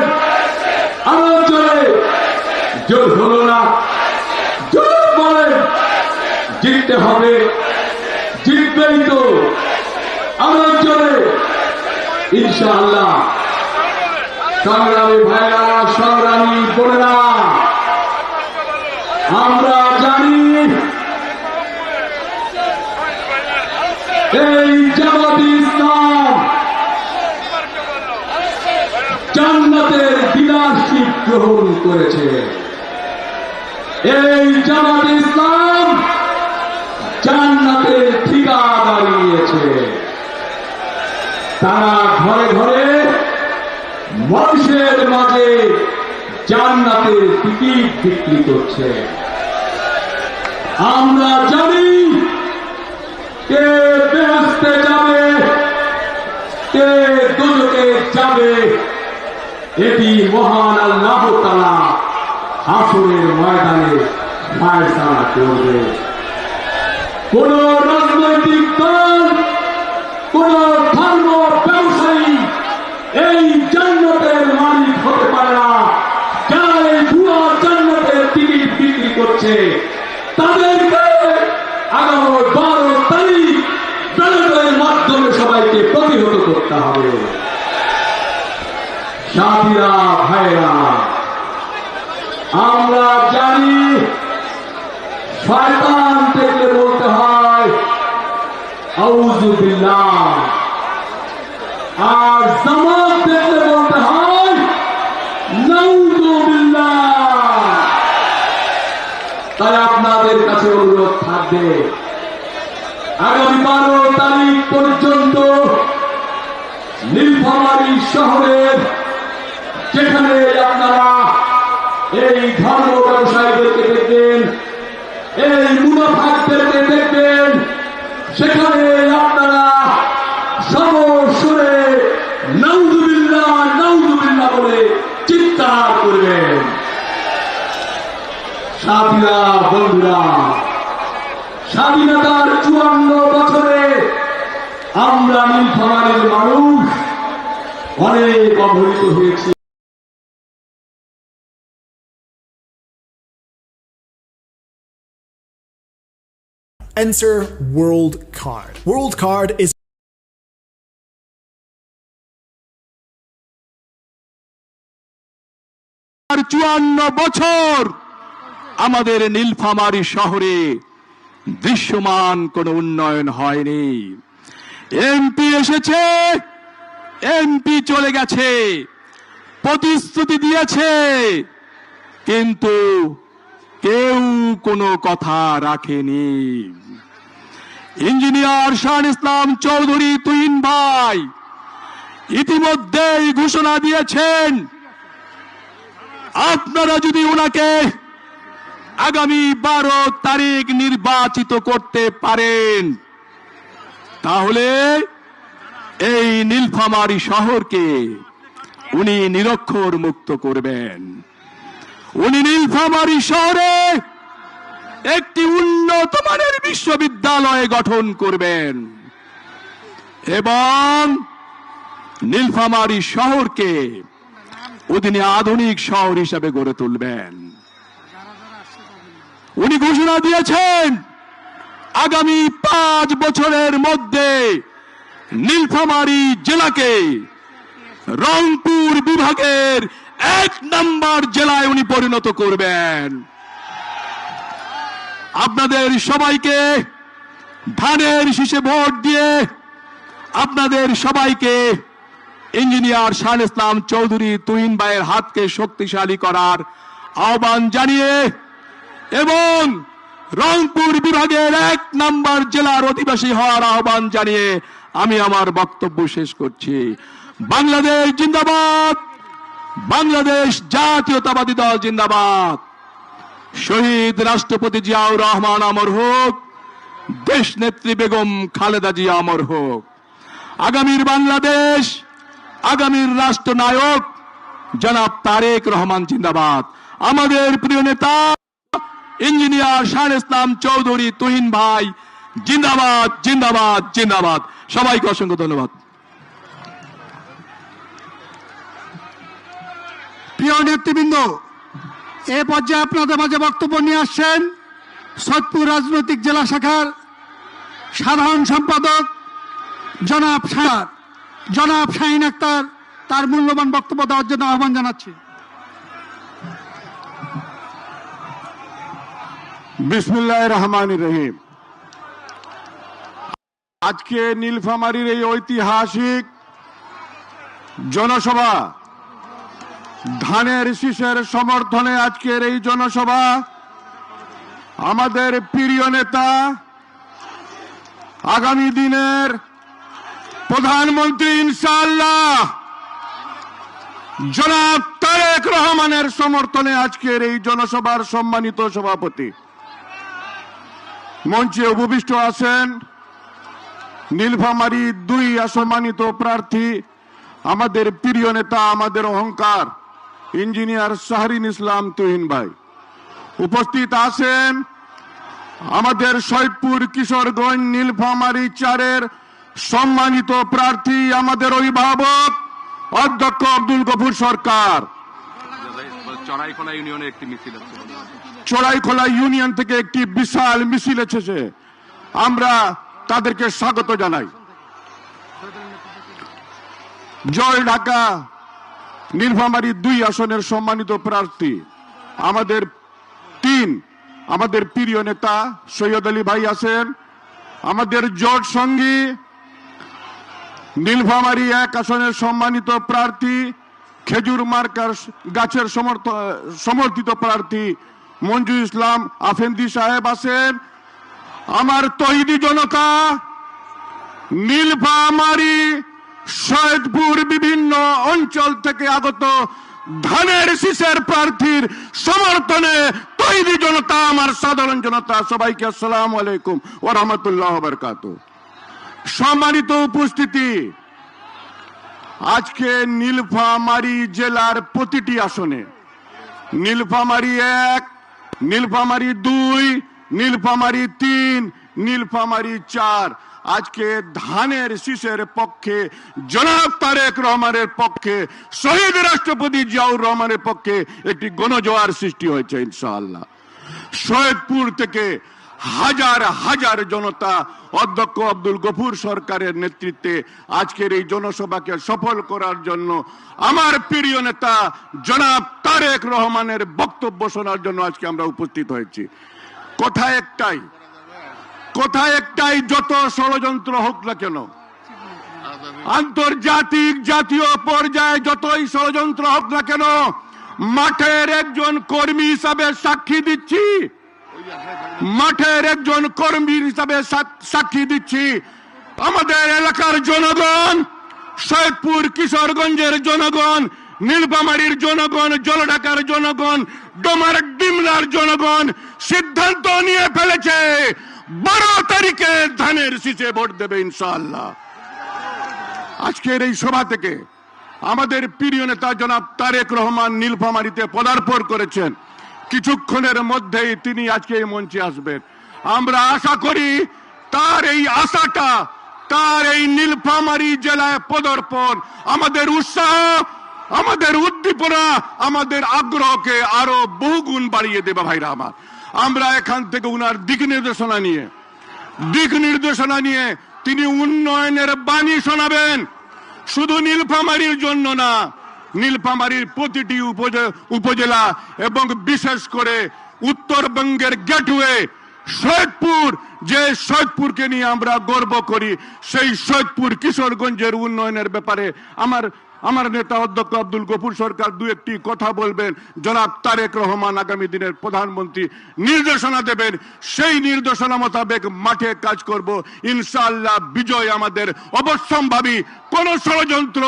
আরো জোরে, জোর হলো না, জোর বলেন, জিততে হবে, জিতবেই তো আমার জন্য ইনশাআল্লাহ। সংগ্রামী ভাইরা, সংগ্রামী বোনেরা, আমরা জানি এই জামাতে ইসলাম জান্নাতের ডিলারশিপ গ্রহণ করেছে। এই জামাতে ইসলাম জান্নাতের ঠিকাদার নিয়েছে। তারা ঘরে ঘরে মানুষের মাঝে জান্নাতের টিকিট বিক্রি করছে। আমরা জানি কে বেহেশতে যাবে, কে দোজখে যাবে, এটি মহান আল্লাহ তাআলা হাসরের ময়দানে ফয়সালা করবে। কোন রাজনৈতিক দল, কোন ধর্ম ব্যবসায়ী এই জান্নাতের মালিক হতে পারে না। যারা এই ভুয়া জান্নাতের টিকিট বিক্রি করছে তাদেরকে আগামী 12 তারিখ ব্যালটের মাধ্যমে সবাইকে প্রতিহত করতে হবে। সাথীরা, ভাইরা, আমরা জানি শয়তান দেখলে বলতে হয় আউযু বিল্লাহ, আর জামাত দেখলে বলতে হয় নাউযু বিল্লাহ। তাই আপনাদের কাছে অনুরোধ থাকবে, আগামী 12 তারিখ পর্যন্ত নীলফামারী শহরের যেখানে আপনারা এই ধর্ম ব্যবসায়ীদেরকে দেখবেন, এই মুনাফিকদেরকে দেখবেন, সেখানে আপনারা সমসুরে নাউযুবিল্লাহ নাউযুবিল্লাহ বলে চিৎকার করবেন। সাথীরা, বন্ধুরা, স্বাধীনতার 54 বছরে আমরা নীলফামারীর মানুষ অনেক অবহেলিত হয়েছি। Enter World Card. World Card is 54 বছর আমাদের নীলফামারী শহরে দৃশ্যমান কোনো উন্নয়ন হয়নি। এমপি এসেছে, এমপি চলে গেছে, প্রতিশ্রুতি দিয়েছে, কিন্তু কেউ কোনো কথা রাখেনি। ইঞ্জিনিয়ার শাহ ইসলাম চৌধুরী তুহিন ভাই ইতিমধ্যেই ঘোষণা দিয়েছেন, আপনারা যদি ওনাকে আগামী 12 তারিখ নির্বাচিত করতে পারেন তাহলে এই নীলফামারী শহরকে উনি নিরক্ষর মুক্ত করবেন। উনি নীলফামারী শহরে একটি উন্নত মানের বিশ্ববিদ্যালয় গঠন করবেন এবং নীলফামারী শহরকে উনি আধুনিক শহর হিসেবে গড়ে তুলবেন। উনি ঘোষণা দিয়েছেন আগামী 5 বছরের মধ্যে নীলফামারী জেলাকে রংপুর বিভাগের 1 নম্বর জেলায় উনি পরিণত করবেন। আপনাদের সবাইকে ধানের শীষে ভোট দিয়ে আপনাদের সবাইকে ইঞ্জিনিয়ার শাহ ইসলাম চৌধুরী তুহিন ভাইয়ের হাতকে শক্তিশালী করার আহ্বান জানিয়ে এবং রংপুর বিভাগের 1 নম্বর জেলার অধিবাসী হওয়ার আহ্বান জানিয়ে আমি আমার বক্তব্য শেষ করছি। বাংলাদেশ জিন্দাবাদ, বাংলাদেশ জাতীয়তাবাদী দল জিন্দাবাদ। শহীদ রাষ্ট্রপতি জিয়াউর রহমান অমর হোক, দেশ নেত্রী বেগম খালেদা জিয়া অমর হোক। আগামীর বাংলাদেশ, আগামীর রাষ্ট্রনায়ক জনাব তারেক রহমান জিন্দাবাদ। আমাদের প্রিয় নেতা ইঞ্জিনিয়ার শাহ ইসলাম চৌধুরী তুহিন ভাই জিন্দাবাদ, জিন্দাবাদ, জিন্দাবাদ। সবাইকে অসংখ্য ধন্যবাদ। প্রিয় নেতৃবৃন্দ, এ পর্যায়ে আপনাদের মাঝে বক্তব্য নিয়ে আসছেন সৈয়দপুর রাজনৈতিক জেলা শাখার সাধারণ সম্পাদক জনাব শাহিন আক্তার তার মূল্যবান বক্তব্য দেওয়ার জন্য আহ্বান জানাচ্ছি। বিসমিল্লাহির রহমানির রহিম। আজকে নীলফামারীর এই ঐতিহাসিক জনসভা, ধানের শীষের সমর্থনে আজকের এই জনসভা, আমাদের প্রিয় নেতা আগামী দিনের প্রধানমন্ত্রী ইনশাআল্লাহ জনাব তারেক রহমানের সমর্থনে আজকের এই জনসভার সম্মানিত সভাপতি মঞ্চে উপবিষ্ট আছেন নীলফামারী 2 সম্মানিত প্রার্থী, আমাদের প্রিয় নেতা, আমাদের অহংকার ইঞ্জিনিয়ার শাহরিন ইসলাম তুহিন ভাই। উপস্থিত আছেন আমাদের সৈয়দপুর কিশোরগঞ্জ নীলফামারী 4 সম্মানিত প্রার্থী, আমাদের অভিভাবক অধ্যক্ষ আব্দুল গফুর সরকার। চড়াইখোলা ইউনিয়ন থেকে একটি বিশাল মিছিল এসেছে, আমরা তাদেরকে স্বাগত জানাই। জয় ঢাকা নীলফামারী 2 আসনের সম্মানিত প্রার্থী আমাদের প্রিয় নেতা সৈয়দ আলী ভাই আছেন, আমাদের জোট সঙ্গী নীলফামারী 1 আসনের সম্মানিত প্রার্থী খেজুর মার্কার গাছের সমর্থিত প্রার্থী মঞ্জু ইসলাম আফেন্দি সাহেব আছেন। আমার তৌহিদি জনতা নীলফামারী সৈয়দপুর বিভিন্ন অঞ্চল থেকে আগত ধানের শীষের প্রার্থীর সমর্থনে তৌহিদি জনতা, আমার সাধারণ জনতা, সবাইকে আসসালামু আলাইকুম ওয়া রাহমাতুল্লাহি ওয়া বারাকাতুহু। সম্মানিত উপস্থিতি, আজকে নীলফামারী জেলার প্রতিটি আসনে নীলফামারী 1, নীলফামারী 2, নীলফামারী 3, নীলফামারী 4 আজকে ধানের শীষের পক্ষে জনাব তারেক রহমানের পক্ষে, শহীদ রাষ্ট্রপতি জিয়াউর রহমানের পক্ষে একটি গণজোয়ার সৃষ্টি হয়েছে ইনশাআল্লাহ। সৈয়দপুর থেকে হাজার হাজার জনতা অধ্যক্ষ আব্দুল গফুর সরকারের নেতৃত্বে আজকের এই জনসভাকে সফল করার জন্য, আমার প্রিয় নেতা জনাব তারেক রহমানের বক্তব্য শোনার জন্য আজকে আমরা উপস্থিত হয়েছি। কথা একটাই, যত ষড়যন্ত্র হোক না কেন, আন্তর্জাতিক জাতীয় পর্যায়ে যতই ষড়যন্ত্র হোক না কেন, মাঠের একজন কর্মী হিসাবে সাক্ষী দিচ্ছি, আমাদের এলাকার জনগণ, সৈয়দপুর কিশোরগঞ্জের জনগণ, নীলফামারীর জনগণ, জলঢাকার জনগণ, ডোমার ডিমলার জনগণ সিদ্ধান্ত নিয়ে ফেলেছে 12 তারিখে ধানের শীষে ভোট দেবে ইনশাআল্লাহ। আজকের এই সভা থেকে আমাদের প্রিয় নেতা জনাব তারেক রহমান নীলফামারীতে পদার্পণ করেছেন, কিছুক্ষণের মধ্যেই তিনি আজকে এই মঞ্চে আসবেন। আমরা আশা করি তার এই আশাটা, তার এই নীলফামারী জেলায় পদার্পণ আমাদের উৎসাহ, আমাদের উদ্দীপনা, আমাদের আগ্রহকে আরো বহুগুণ বাড়িয়ে দেবে ভাইরা আমার। আমরা এখান থেকে উনার দিক নির্দেশনা নিয়ে তিনি উন্নয়নের বাণী শোনাবেন, শুধু নীলফামারীর জন্য না, নীলফামারীর প্রতিটি উপজেলা এবং বিশেষ করে উত্তরবঙ্গের গেটওয়ে সৈয়দপুর, যে সৈয়দপুরকে নিয়ে আমরা গর্ব করি, সেই সৈয়দপুর কিশোরগঞ্জের উন্নয়নের ব্যাপারে আমার নেতা অধ্যক্ষ আব্দুল গফুর সরকার 2-1টি কথা বলবেন। জনাব তারেক রহমান আগামী দিনের প্রধানমন্ত্রী নির্দেশনা দেবেন, সেই নির্দেশনা মোতাবেক মাঠে কাজ করব ইনশাআল্লাহ। বিজয় আমাদের অবশ্যম্ভাবী, কোন ষড়যন্ত্র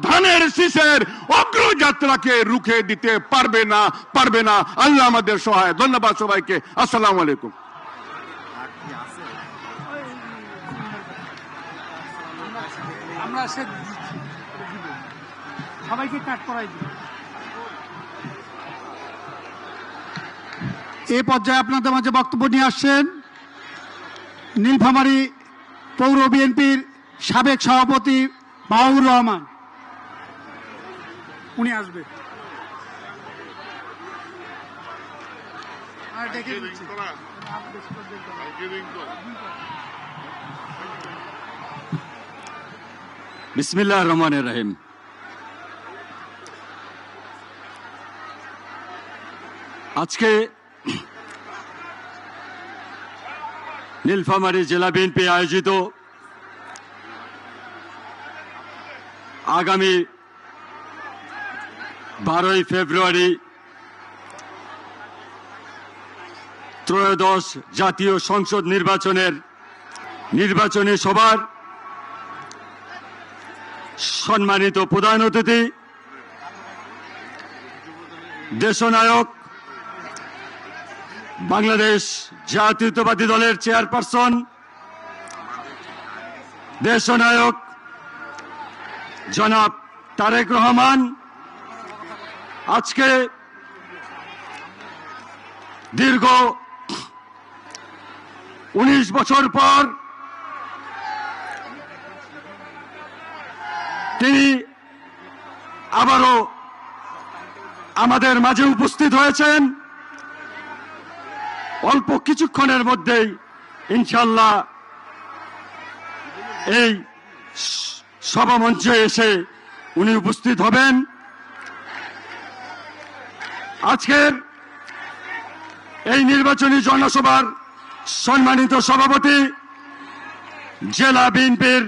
ধানের শীষের অগ্রযাত্রাকে রুখে দিতে পারবে না। আল্লাহ আমাদের সহায়। ধন্যবাদ সবাইকে, আসসালামু আলাইকুম। সবাইকে কাট করাই দিই। এই পর্যায়ে আপনাদের মাঝে বক্তব্য নিয়ে আসছেন নীলফামারী পৌর বিএনপির সাবেক সভাপতি মাহবুবুর রহমান, উনি আসবে। বিসমিল্লাহির রহমানির রহিম। আজকে নীলফামারী জেলা বিএনপি আয়োজিত আগামী 12ই ফেব্রুয়ারি ত্রয়োদশ জাতীয় সংসদ নির্বাচনের নির্বাচনী সভার সম্মানিত প্রধান অতিথি, দেশনায়ক বাংলাদেশ জাতীয়তাবাদী দলের চেয়ারপারসন, দেশনায়ক জনাব তারেক রহমান আজকে দীর্ঘ 19 বছর পর তিনি আবারও আমাদের মাঝে উপস্থিত হয়েছেন। অল্প কিছুক্ষণের মধ্যেই ইনশাআল্লাহ এই সভামঞ্চে এসে উনি উপস্থিত হবেন। আজকের এই নির্বাচনী জনসভার সম্মানিত সভাপতি, জেলা বিএনপির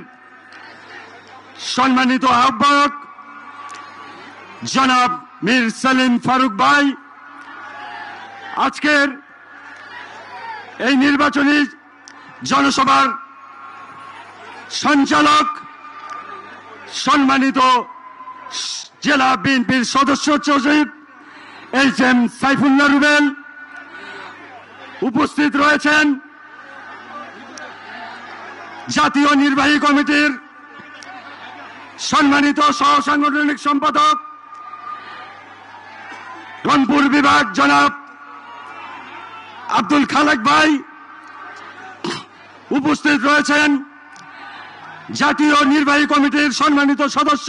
সম্মানিত আহ্বায়ক জনাব মীর সেলিম ফারুক ভাই, আজকের এই নির্বাচনী জনসভার সঞ্চালক সম্মানিত জেলা বিএনপির সদস্য সচিব HM সাইফুল্লাহ রুবেল, উপস্থিত রয়েছেন জাতীয় নির্বাহী কমিটির সম্মানিত সহ সাংগঠনিক সম্পাদক রংপুর বিভাগ জনাব আব্দুল খালেক ভাই, উপস্থিত রয়েছেন জাতীয় নির্বাহী কমিটির সম্মানিত সদস্য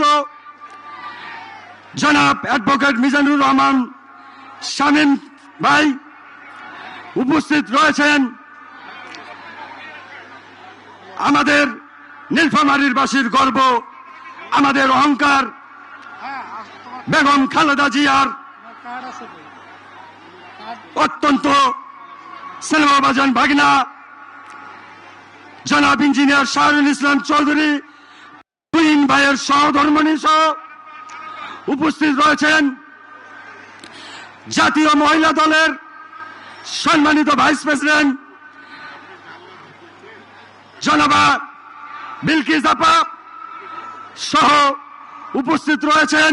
জনাব অ্যাডভোকেট মিজানুর রহমান শামীম ভাই, উপস্থিত রয়েছেন আমাদের নীলফামারীর বাসীর গর্ব, আমাদের অহংকার বেগম খালেদা জিয়ার অত্যন্ত স্নেহভাজন ভাগিনা জনাব ইঞ্জিনিয়ার শাহরুল ইসলাম চৌধুরী তুহিন ভাইয়ের সহধর্মিণী সহ উপস্থিত রয়েছেন জাতীয় মহিলা দলের সম্মানিত ভাইস প্রেসিডেন্ট জনাবা বিলকিস আপা সহ উপস্থিত রয়েছেন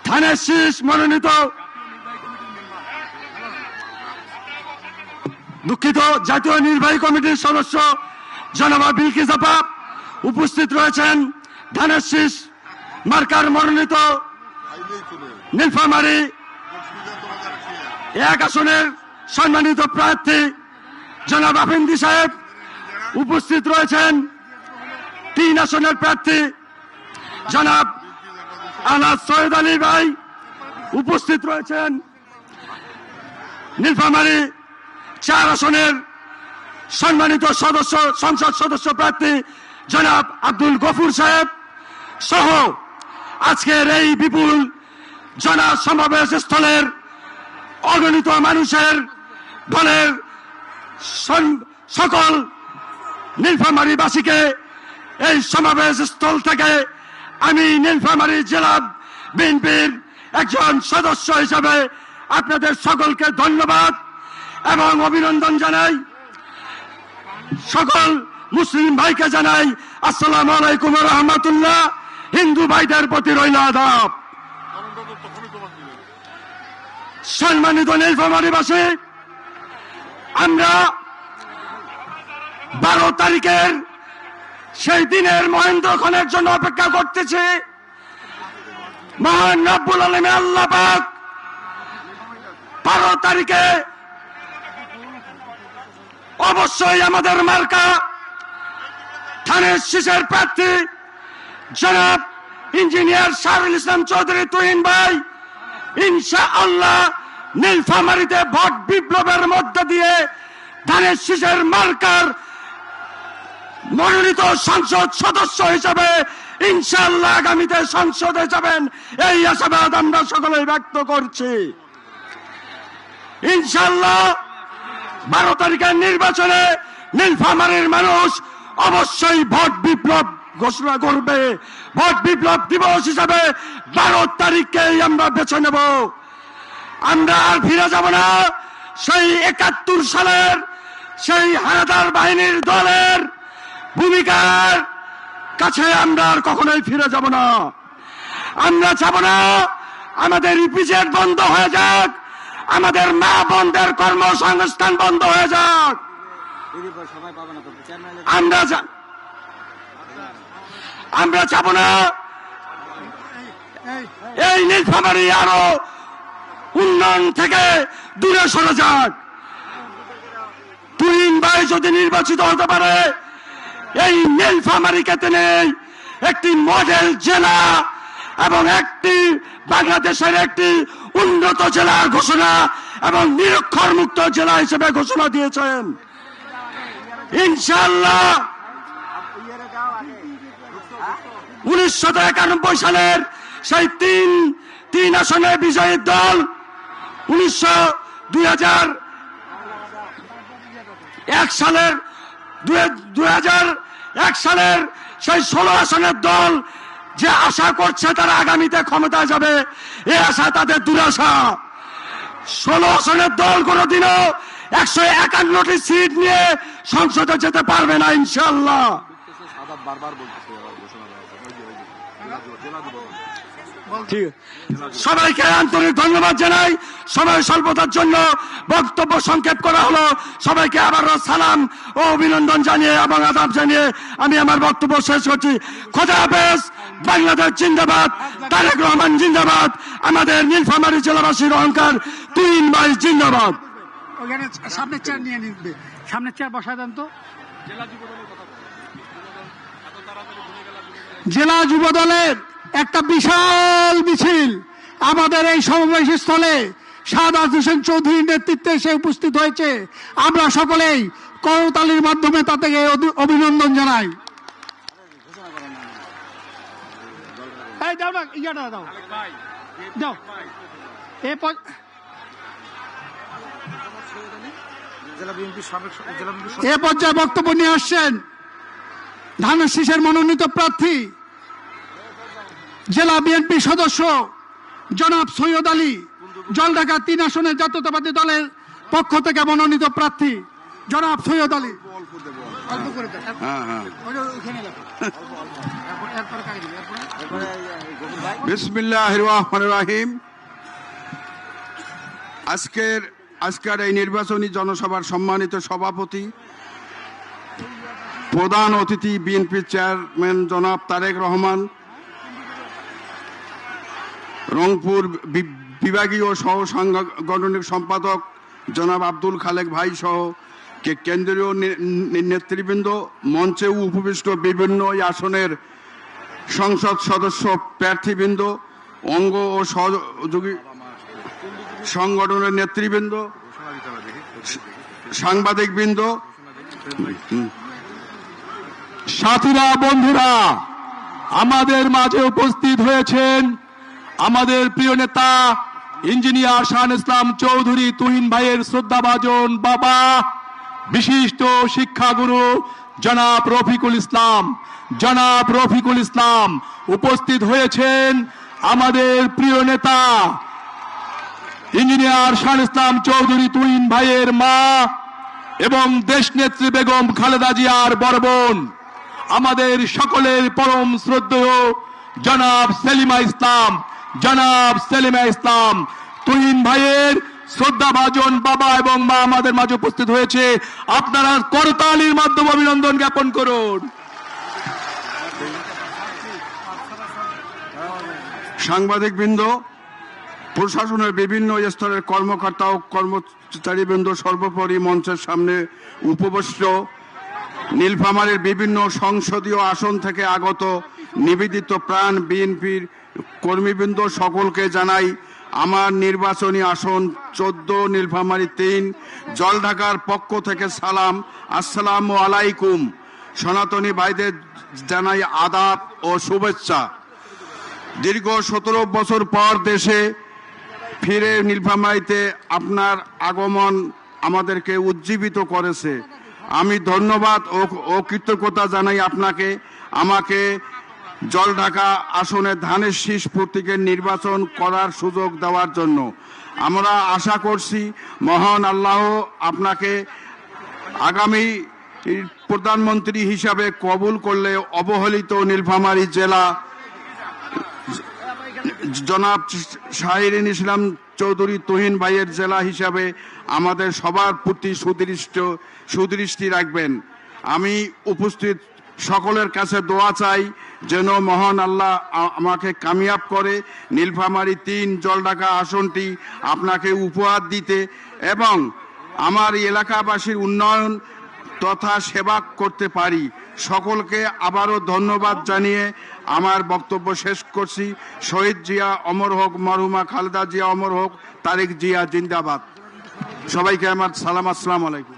ধানের শীষ মনোনীত জাতীয় নির্বাহী কমিটির সদস্য জনাবা বিলকিস আপা, উপস্থিত রয়েছেন ধানের শীষ মার্কার মনোনীত নীলফামারী 1 আসনের সম্মানিত প্রার্থী জনাব আফিন্দি সাহেব, উপস্থিত রয়েছেন 3 আসনের প্রার্থী জনাব আলাদ সৈয়দ আলী ভাই, উপস্থিত রয়েছেন নীলফামারী 4 আসনের সম্মানিত সদস্য সংসদ সদস্য প্রার্থী জনাব আব্দুল গফুর সাহেব সহ আজকের এই বিপুল জনসমাবেশ স্থলের অগণিত মানুষের দলের সকল নীলফামারীবাসীকে এই সমাবেশ স্থল থেকে আমি নীলফামারী জেলা বিএনপির একজন সদস্য হিসাবে আপনাদের সকলকে ধন্যবাদ এবং অভিনন্দন জানাই। সকল মুসলিম ভাইকে জানাই আসসালামু আলাইকুম ওয়া রাহমাতুল্লাহ। হিন্দু ভাইদের প্রতি রইল আদাব। সম্মানিত নীলফামারীবাসী, আমরা 12 তারিখের সেই দিনের মহেন্দ্রক্ষণের জন্য অপেক্ষা করতেছি। মহান রব্বুল আলামিন আল্লাহ পাক 12 তারিখে অবশ্যই আমাদের মার্কা ধানের শীষের প্রার্থী জনাব ইঞ্জিনিয়ার শাহরুল ইসলাম চৌধুরী তুহিন ভাই ইনশাআল্লাহ নীলফামারীতে ভোট বিপ্লবের মধ্য দিয়ে ধানের শীষের মার্কার মনোনীত সংসদ সদস্য হিসেবে ইনশাআল্লাহ আগামীতে সংসদে যাবেন, এই আশাবাদ আমরা সকলে ব্যক্ত করছি। ইনশাআল্লাহ 12 তারিখের নির্বাচনে নীলফামারীর মানুষ অবশ্যই ভোট বিপ্লব ঘোষণা করবে। ভোট বিপ্লব দিবস হিসাবে 12 তারিখকেই আমরা বেছে নেব। আমরা আর ফিরে যাব না সেই 71 সালের সেই হানাদার বাহিনীর দলের ভূমিকার কাছে আমরা আর কখনোই ফিরে যাব না। আমরা চাব না আমাদের ইপিজেড বন্ধ হয়ে যাক, আমাদের মা বোনদের কর্মসংস্থান বন্ধ হয়ে যাক। আমরা চাব না এই নীলফামারী আরো উন্নয়ন থেকে দূরে সরে যাক। তুহিন ভাই যদি নির্বাচিত হতে পারে, এই নীলফামারীকে তিনি একটি মডেল জেলা এবং একটি বাংলাদেশের একটি উন্নত জেলার ঘোষণা এবং নিরক্ষর মুক্ত জেলা হিসেবে ঘোষণা দিয়েছেন। ইনশাআল্লাহ 1991 সালের সেই তিন আসনে বিজয়ী দল 2001 সালের সেই 16 আসনের দল যে আশা করছে তারা আগামীতে ক্ষমতায় যাবে, এই আশা তাদের দুরাশা। 16 আসনের দল কোনোদিনও 151টি সিট নিয়ে সংসদে যেতে পারবে না ইনশাআল্লাহ। সবাইকে আন্তরিক ধন্যবাদ জানাই। সময় স্বল্পতার জন্য বক্তব্য সংক্ষেপ করা হলো। সবাইকে আবারও সালাম ও অভিনন্দন জানিয়ে এবং আদাব জানিয়ে আমি আমার বক্তব্য শেষ করছি। খোদা হাফেজ। বাংলাদেশ জিন্দাবাদ, তারেক রহমান জিন্দাবাদ, আমাদের নীলফামারী জেলাবাসীর অহংকার তুহিন ভাই জিন্দাবাদ। ওখানে সামনে চেয়ার নিয়ে নিবে, সামনে চেয়ার বসায় দেন তো। জেলা যুব দলের একটা বিশাল মিছিল আমাদের এই সমাবেশ স্থলে সাদাত হোসেন চৌধুরীর নেতৃত্বে এসে উপস্থিত হয়েছে। আমরা সকলেই করতালির মাধ্যমে তাদেরকে অভিনন্দন জানাই। এই দাও না, ইয়াটা দাও দাও। এ পর্যায়ে বক্তব্য নিয়ে আসছেন ধানের শীষের মনোনীত প্রার্থী জেলা বিএনপি সদস্য জনাব সৈয়দ আলী, জলঢাকা 3 আসনের জাতীয়তাবাদী দলের পক্ষ থেকে মনোনীত প্রার্থী জনাব সৈয়দ আলী। বিসমিল্লাহির রহমানির রহিম। আজকের এই নির্বাচনী জনসভার সম্মানিত সভাপতি, প্রধান অতিথি বিএনপি চেয়ারম্যান জনাব তারেক রহমান, রংপুর বিভাগীয় সহ সাংগঠনিক সম্পাদক জনাব আব্দুল খালেক ভাই সহ কেন্দ্রীয় নেতৃবৃন্দ, মঞ্চে উপবিষ্ট বিভিন্ন আসনের সংসদ সদস্য প্রার্থীবৃন্দ, অঙ্গ ও সহযোগী সংগঠনের নেতৃবৃন্দ, সাংবাদিকবৃন্দ, সাথীরা, বন্ধুরা, আমাদের মাঝে উপস্থিত হয়েছেন আমাদের প্রিয় নেতা ইঞ্জিনিয়ার শাহ ইসলাম চৌধুরী তুহিন ভাইয়ের শ্রদ্ধাভাজন বাবা, বিশিষ্ট শিক্ষাগুরু জনাব রফিকুল ইসলাম উপস্থিত হয়েছেন আমাদের প্রিয় নেতা ইঞ্জিনিয়ার শাহ ইসলাম চৌধুরী তুহিন ভাইয়ের মা এবং দেশনেত্রী বেগম খালেদা জিয়ার বড় বোন, আমাদের সকলের পরম শ্রদ্ধেয় জনাব সেলিমা ইসলাম তুহিন ভাইয়ের শ্রদ্ধাভাজন বাবা এবং মা আমাদের মাঝে উপস্থিত হয়েছে। আপনারা করতালির মাধ্যমে অভিনন্দন জ্ঞাপন করুন। সাংবাদিকবৃন্দ, প্রশাসনের বিভিন্ন স্তরের কর্মকর্তা ও কর্মচারীবৃন্দ, সর্বোপরি মঞ্চের সামনে উপবিষ্ট নীলফামারীর বিভিন্ন সংসদীয় আসন থেকে আগত নিবেদিত প্রাণ বিএনপির কর্মীবৃন্দ, সকলকে জানাই আমার নির্বাচনী আসন 14 নীলফামারী 3 জলঢাকার পক্ষ থেকে সালাম, আসসালামু আলাইকুম। সনাতনী ভাইদের জানাই আদাব ও শুভেচ্ছা। দীর্ঘ 17 বছর পর দেশে ফিরে নীলফামারীতে আপনার আগমন আমাদেরকে উজ্জীবিত করেছে। আমি ধন্যবাদ ও কৃতজ্ঞতা জানাই আপনাকে আমাকে জলঢাকা আসনে ধানের শীষ প্রতীকের নির্বাচন করার সুযোগ দেওয়ার জন্য। আমরা আশা করছি মহান আল্লাহ আপনাকে আগামী প্রধানমন্ত্রী হিসাবে কবুল করলে অবহেলিত নীলফামারী জেলা জনাব শাহিরিন ইসলাম চৌধুরী তুহিন ভাইয়ের জেলা হিসাবে আমাদের সবার প্রতি সুদৃষ্টি রাখবেন। আমি উপস্থিত সকলের কাছে দোয়া চাই যেন মহান আল্লাহ আমাকে কামিয়াব করে নীলফামারী 3 জলঢাকা আসনটি আপনাকে উপহার দিতে এবং আমার এলাকাবাসীর উন্নয়ন তথা সেবা করতে পারি। সকলকে আবারও ধন্যবাদ জানিয়ে আমার বক্তব্য শেষ করছি। শহীদ জিয়া অমর হোক, মরহুমা খালেদা জিয়া অমর হোক, তারেক জিয়া জিন্দাবাদ। সবাইকে আমার সালাম, আসসালামু আলাইকুম।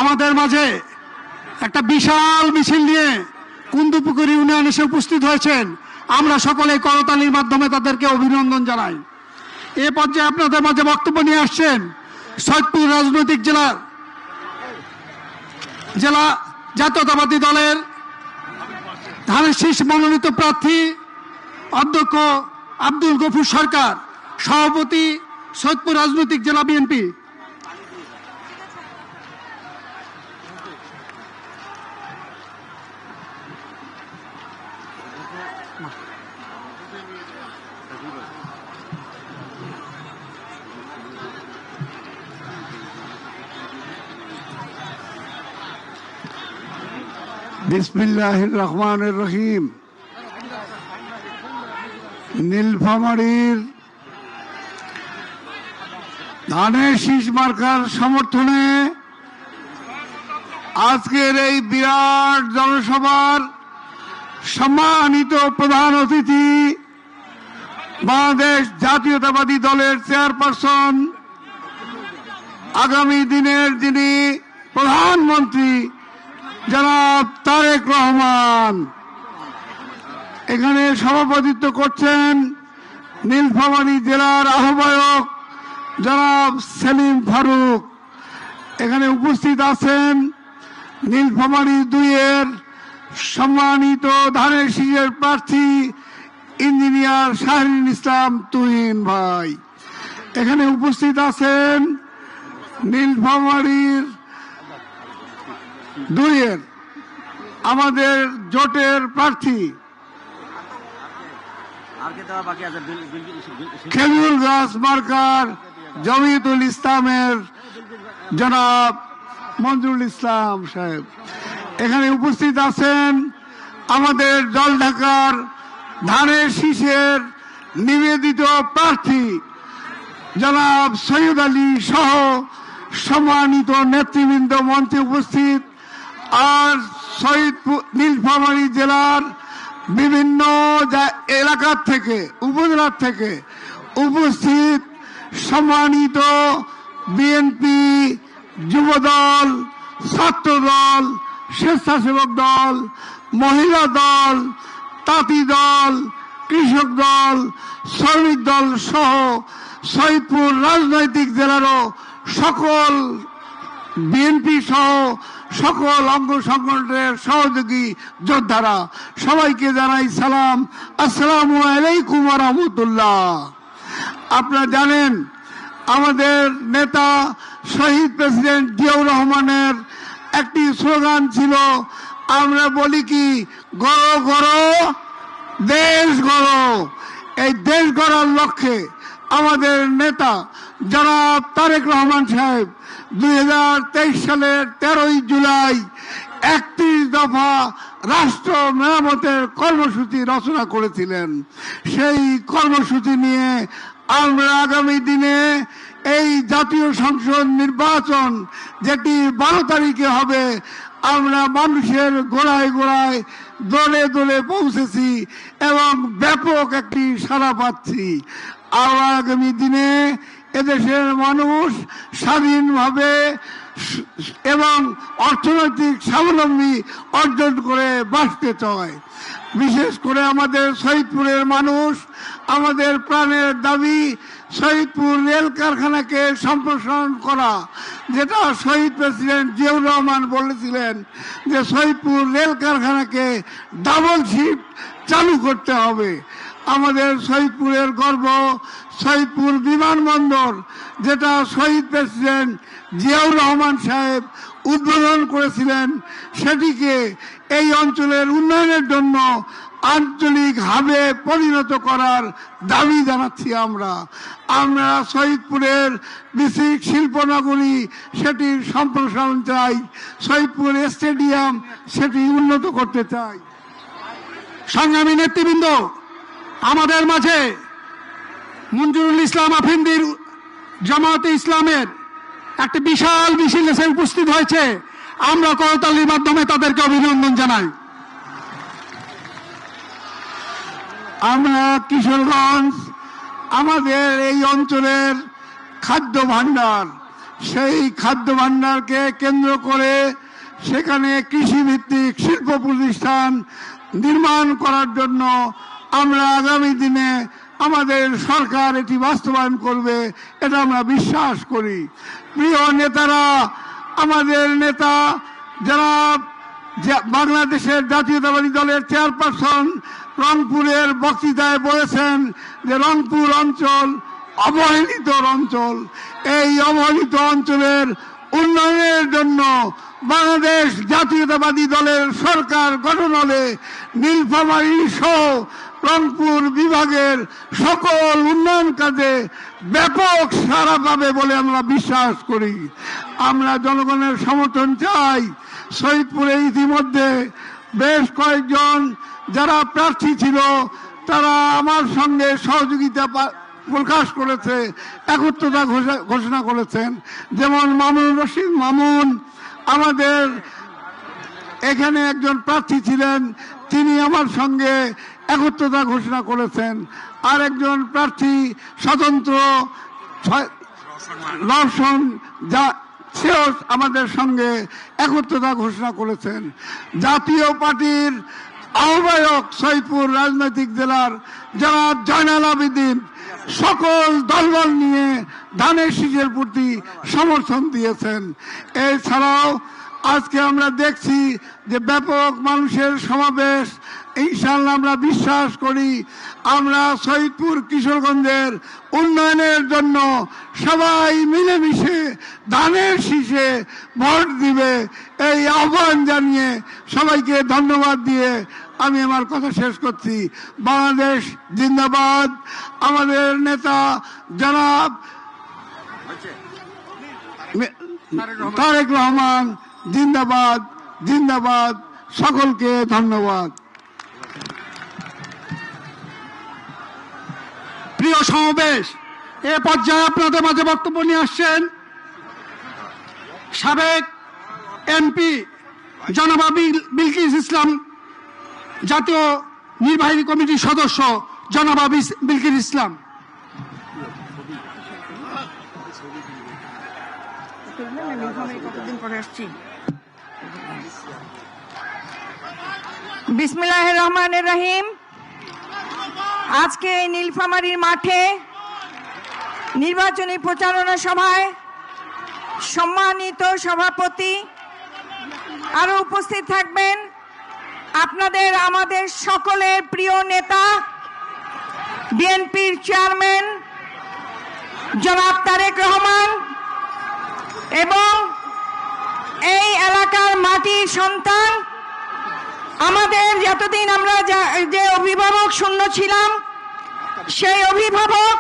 আমাদের মাঝে একটা বিশাল মিছিল নিয়ে কুন্দুপুকুর ইউনিয়ন এসে উপস্থিত হয়েছেন। আমরা সকলে করতালির মাধ্যমে তাদেরকে অভিনন্দন জানাই। এ পর্যায়ে আপনাদের মাঝে বক্তব্য নিয়ে আসছেন সৈয়দপুর রাজনৈতিক জেলা জাতীয়তাবাদী দলের ধানের শীষ মনোনীত প্রার্থী অধ্যক্ষ আব্দুল গফুর সরকার, সভাপতি সৈয়দপুর রাজনৈতিক জেলা বিএনপি। বিসমিল্লাহির রহমানির রহিম। নীলফামারীর ধানের শীষ মার্কার সমর্থনে আজকের এই বিরাট জনসভার সম্মানিত প্রধান অতিথি বাংলাদেশ জাতীয়তাবাদী দলের চেয়ারপারসন, আগামী দিনের যিনি প্রধানমন্ত্রী জনাব তারেক রহমান, এখানে সভাপতিত্ব করছেন নীলফামারী জেলার আহ্বায়ক জনাব সেলিম ফারুক। এখানে উপস্থিত আছেন নীলফামারী 2-এর সম্মানিত ধানের শীষের প্রার্থী ইঞ্জিনিয়ার শাহিরিন ইসলাম তুহিন ভাই। এখানে উপস্থিত আছেন নীলফামারীর 2-এর আমাদের জোটের প্রার্থী খেজুর গাছ মার্কার জমিয়তুল ইসলামের জনাব মঞ্জুরুল ইসলাম সাহেব। এখানে উপস্থিত আছেন আমাদের জলঢাকার ধানের শীষের নিবেদিত প্রার্থী জনাব সৈয়দ আলী সহ সম্মানিত নেতৃবৃন্দ মঞ্চে উপস্থিত, আর নীলফামারী জেলার বিভিন্ন এলাকার থেকে উপজেলার থেকে উপস্থিত সম্মানিত বিএনপি, যুবদল, ছাত্রদল, স্বেচ্ছাসেবক দল, মহিলা দল, তাঁতি দল, কৃষক দল, শ্রমিক দল সহ সৈয়দপুর রাজনৈতিক জেলারও সকল বিএনপি সহ সকল অঙ্গ সংগঠনের সহযোগী যোদ্ধারা, সবাইকে জানাই সালাম, আসসালামু আলাইকুম ওয়া রাহমাতুল্লাহ। আপনারা জানেন আমাদের নেতা শহীদ প্রেসিডেন্ট জিয়াউর রহমানের একটি স্লোগান ছিল, আমরা বলি কি গড়ো গড়ো দেশ গড়ো। এই দেশ গড়ার লক্ষ্যে আমাদের নেতা জনাব তারেক রহমান সাহেব 2023 সালের 13 জুলাই 31 দফা রাষ্ট্র মেরামতের কর্মসূচি রচনা করেছিলেন। সেই কর্মসূচি নিয়ে আমরা আগামী দিনে এই জাতীয় সংসদ নির্বাচন যেটি 12 তারিখে হবে, আমরা মানুষের গোড়ায় গোড়ায় দলে দলে পৌঁছেছি এবং ব্যাপক একটি সাড়া পাচ্ছি। আগামী দিনে এদেশের মানুষ স্বাধীনভাবে এবং অর্থনৈতিক স্বাবলম্বী অর্জন করে বাঁচতে চায়। বিশেষ করে আমাদের শহীদপুরের মানুষ, আমাদের প্রাণের দাবি শহীদপুর রেল কারখানাকে সম্প্রসারণ করা, যেটা শহীদ প্রেসিডেন্ট জিয়াউর রহমান বলেছিলেন যে শহীদপুর রেল কারখানাকে ডাবল শিফট চালু করতে হবে। আমাদের শহীদপুরের গর্ব শহীদপুর বিমানবন্দর, যেটা শহীদ প্রেসিডেন্ট জিয়াউর রহমান সাহেব উদ্বোধন করেছিলেন, সেটিকে এই অঞ্চলের উন্নয়নের জন্য আঞ্চলিক হাবে পরিণত করার দাবি জানাচ্ছি। আমরা শহীদপুরের বিসিক শিল্পনগরী সেটির সম্প্রসারণ চাই, শহীদপুর স্টেডিয়াম সেটি উন্নত করতে চাই। সংগ্রামী নেতৃবৃন্দ, আমাদের মাঝে মঞ্জুরুল ইসলাম আফিন্দির জামায়াতে ইসলামের একটা বিশাল মিছিল এসে উপস্থিত হয়েছে। আমরা করতালির মাধ্যমে তাদেরকে অভিনন্দন জানাই। আমরা কিশোরগঞ্জ, আমাদের এই অঞ্চলের খাদ্য ভাণ্ডার, সেই খাদ্য ভাণ্ডারকে কেন্দ্র করে সেখানে কৃষিভিত্তিক শিল্প প্রতিষ্ঠান নির্মাণ করার জন্য আমরা আগামী দিনে আমাদের সরকার এটি বাস্তবায়ন করবে, এটা আমরা বিশ্বাস করি। প্রিয় নেতারা, আমাদের নেতা যারা বাংলাদেশের জাতীয়তাবাদী দলের চেয়ারপারসন রংপুরের বক্তৃতায় বলেছেন যে রংপুর অঞ্চল অবহেলিত অঞ্চল। এই অবহেলিত অঞ্চলের উন্নয়নের জন্য বাংলাদেশ জাতীয়তাবাদী দলের সরকার গঠন হলে নীলফামারী সহ রংপুর বিভাগের সকল উন্নয়ন কাজে ব্যাপক সাড়া পাবে বলে আমরা বিশ্বাস করি। আমরা জনগণের সমর্থন চাই। শহীদপুরে ইতিমধ্যে বেশ কয়েকজন যারা প্রার্থী ছিল তারা আমার সঙ্গে সহযোগিতা প্রকাশ করেছে, একত্রতা ঘোষণা করেছেন। যেমন মামুন রশিদ মামুন আমাদের এখানে একজন প্রার্থী ছিলেন, তিনি আমার সঙ্গে একত্রতা ঘোষণা করেছেন। আর একজন প্রার্থী স্বতন্ত্র রওশন সেও আমাদের সঙ্গে একত্রতা ঘোষণা করেছেন। জাতীয় পার্টির আহ্বায়ক শহীদপুর রাজনৈতিক জেলার জনাব জয়নাল আবেদিন সকল দলবল নিয়ে ধানের শীষের প্রতি সমর্থন দিয়েছেন। এছাড়াও আজকে আমরা দেখছি যে ব্যাপক মানুষের সমাবেশ। ইনশাআল্লাহ আমরা বিশ্বাস করি আমরা শহীদপুর কিশোরগঞ্জের উন্নয়নের জন্য সবাই মিলেমিশে ধানের শীষে ভোট দিবে, এই আহ্বান জানিয়ে সবাইকে ধন্যবাদ দিয়ে আমি আমার কথা শেষ করছি। বাংলাদেশ জিন্দাবাদ। আমাদের নেতা জনাব তারেক রহমান জিন্দাবাদ, জিন্দাবাদ। সকলকে ধন্যবাদ। প্রিয় সমাবেশ, এ পর্যায়ে আপনাদের মাঝে বক্তব্য নিয়ে আসছেন সাবেক এমপি জনাবা বিলকিস ইসলাম, জাতীয় নির্বাহী কমিটির সদস্য জনাবা বিলকিস ইসলাম। বিসমিল্লাহির রহমানির রহিম। আজকে এই নীলফামারীর মাঠে নির্বাচনী প্রচারণা সভায় সম্মানিত সভাপতি আরো উপস্থিত থাকবেন আপনাদের আমাদের সকলের প্রিয় নেতা বিএনপির চেয়ারম্যান জনাব তারেক রহমান এবং এই এলাকার মাটির সন্তান আমাদের যতদিন আমরা যে অভিভাবক শূন্য ছিলাম সেই অভিভাবক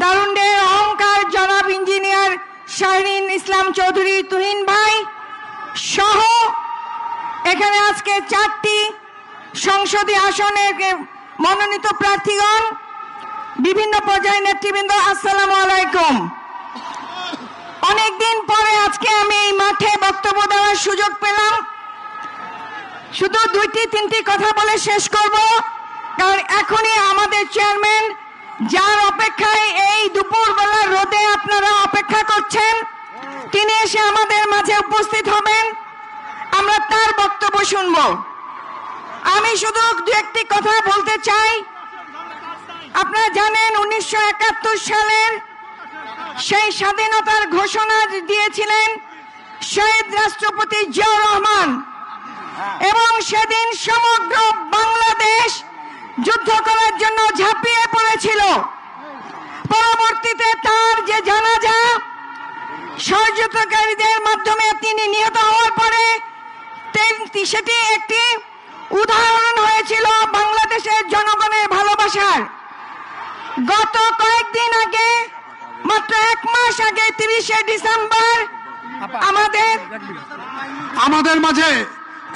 দারুণ্ডের অহংকার জনাব ইঞ্জিনিয়ার শাহরিন ইসলাম চৌধুরী তুহিন ভাই সহ এখানে আজকে 4টি সংসদীয় আসনে মনোনীত প্রার্থীগণ, বিভিন্ন পর্যায়ের নেতৃবৃন্দ, আসসালামু আলাইকুম। অনেকদিন পরে আজকে আমি এই মাঠে বক্তব্য দেওয়ার সুযোগ পেলাম। শুধু 2-3টি কথা বলে শেষ করব, কারণ এখনই আমাদের চেয়ারম্যান, যার অপেক্ষায় এই দুপুরবেলা রোদে আপনারা অপেক্ষা করছেন, তিনি এসে আমাদের মাঝে উপস্থিত হবেন। আমরা তার বক্তব্য শুনব। আমি শুধু 2-1টি কথা বলতে চাই। আপনারা জানেন 1971 সালের সেই স্বাধীনতার ঘোষণা দিয়েছিলেন শহীদ রাষ্ট্রপতি জিয়াউর রহমান, এবং সেদিন সমগ্র বাংলাদেশ যুদ্ধ করার জন্য ঝাঁপিয়ে পড়েছিল। পরবর্তীতে তার যে জানাজা ষড়যন্ত্রকারীদের মাধ্যমে তিনি নিহত হওয়ার পরে সেটি একটি উদাহরণ হয়েছিল বাংলাদেশের জনগণের ভালোবাসার। গত কয়েকদিন আগে, মাত্র 1 মাস আগে 30শে ডিসেম্বর আমাদের মাঝে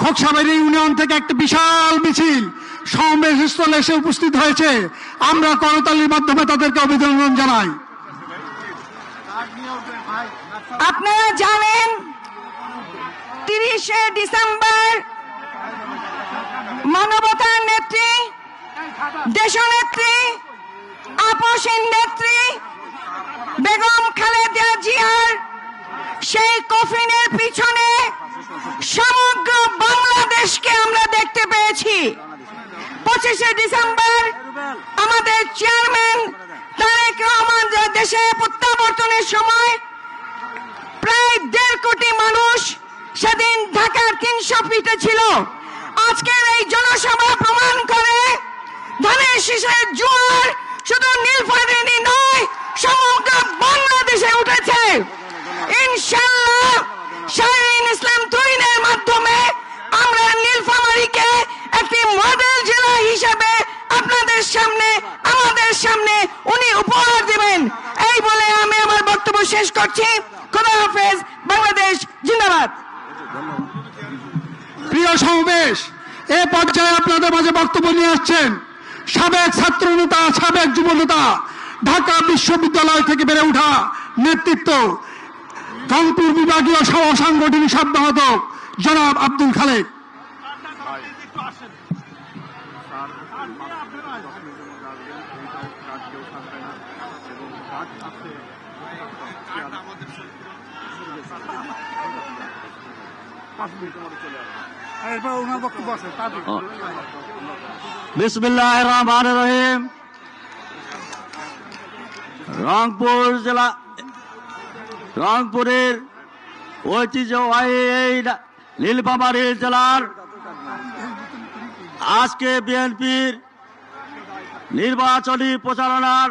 খোকসাবেরী ইউনিয়ন থেকে একটা বিশাল মিছিল সমাবেশ স্থলে এসে উপস্থিত হয়েছে। আমরা করতালির মাধ্যমে তাদেরকে অভিনন্দন জানাই। আপনারা জানেন 30শে ডিসেম্বর মানবতার নেত্রী, দেশনেত্রী, আপসহীন নেত্রী বেগম খালেদা জিয়ার সেই কফিনের পিছনে সমগ্র বাংলাদেশকে আমরা দেখতে পেয়েছি। 25শে ডিসেম্বর আমাদের চেয়ারম্যান তারেক রহমান দেশে প্রত্যাবর্তনের সময় প্রায় 1.5 কোটি মানুষ সেদিন ঢাকার 300 ফিটে ছিল। আজকের এই জনসভা প্রমাণ করে ধানের শীষের জোয়ার শুধু নীলফামারী নয়, সমগ্র বাংলাদেশে উঠেছে। ইনশাআল্লাহ শাহীন ইসলাম তুহিনের মাধ্যমে আমরা নীলফামারীকে একটি মডেল জেলা হিসেবে আপনাদের সামনে, আমাদের সামনে উনি উপহার দেবেন। এই বলে আমি আমার বক্তব্য শেষ করছি। খোদা হাফেজ। বাংলাদেশ জিন্দাবাদ। প্রিয় সমাবেশ, এ পর্যায়ে আপনাদের মাঝে বক্তব্য নিয়ে আসছেন সাবেক ছাত্র নেতা, সাবেক যুব নেতা, ঢাকা বিশ্ববিদ্যালয় থেকে বেড়ে ওঠা নেতৃত্ব, রংপুর বিভাগীয় সহ সাংগঠনিক সম্পাদক জনাব আব্দুল খালেক। বিসমিল্লাহির রহমানির রহিম। রংপুর জেলা, রংপুরের ঐতিহ্যবাহী এই নীলফামারী জেলার আজকে বিএনপির নির্বাচনী প্রচারণার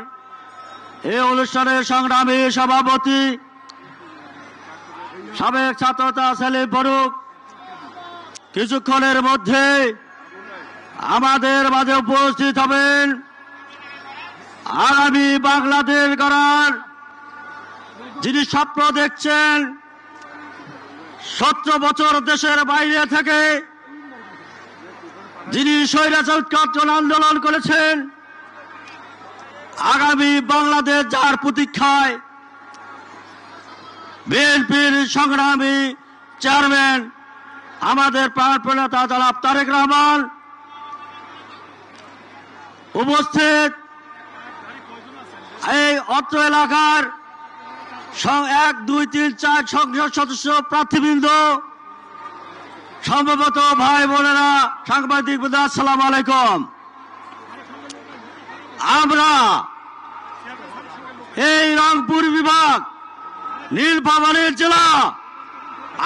এই অনুষ্ঠানের সংগ্রামী সভাপতি সাবেক ছাত্রতা সেলিম ফারুক কিছুক্ষণের মধ্যে আমাদের মাঝে উপস্থিত হবেন। আগামী বাংলাদেশ গড়ার যিনি স্বপ্ন দেখছেন, 17 বছর দেশের বাইরে থেকে যিনি স্বৈরাচার আন্দোলন করেছেন, আগামী বাংলাদেশ যার প্রতীক্ষায় বিএনপির সংগ্রামী চেয়ারম্যান আমাদের প্রাণপ্রিয় নেতা জনাব তারেক রহমান উপস্থিত। এই অত্র এলাকার 1, 2, 3, 4 সংসদ সদস্য প্রার্থীবৃন্দ, সম্ভবত ভাই বোনেরা, সাংবাদিক বৃন্দ, আসসালামু আলাইকুম। আমরা এই রংপুর বিভাগ নীলফামারী জেলা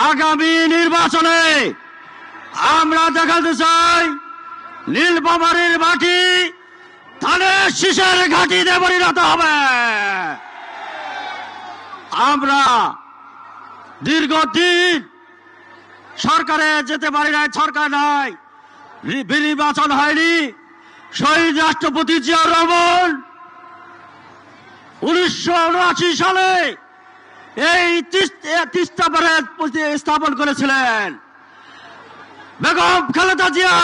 আগামী নির্বাচনে আমরা দেখাতে চাই নীলফামারীর মাটি ধানের শীষের ঘাঁটিতে পরিণত হবে। আমরা দীর্ঘদিন সরকারে যেতে পারি নাই, সরকার নাই, নির্বাচন হয়নি। শহীদ রাষ্ট্রপতি জিয়াউর রহমান 1979 সালে এই তিস্তা ব্যারেজ স্থাপন করেছিলেন। বেগম খালেদা জিয়া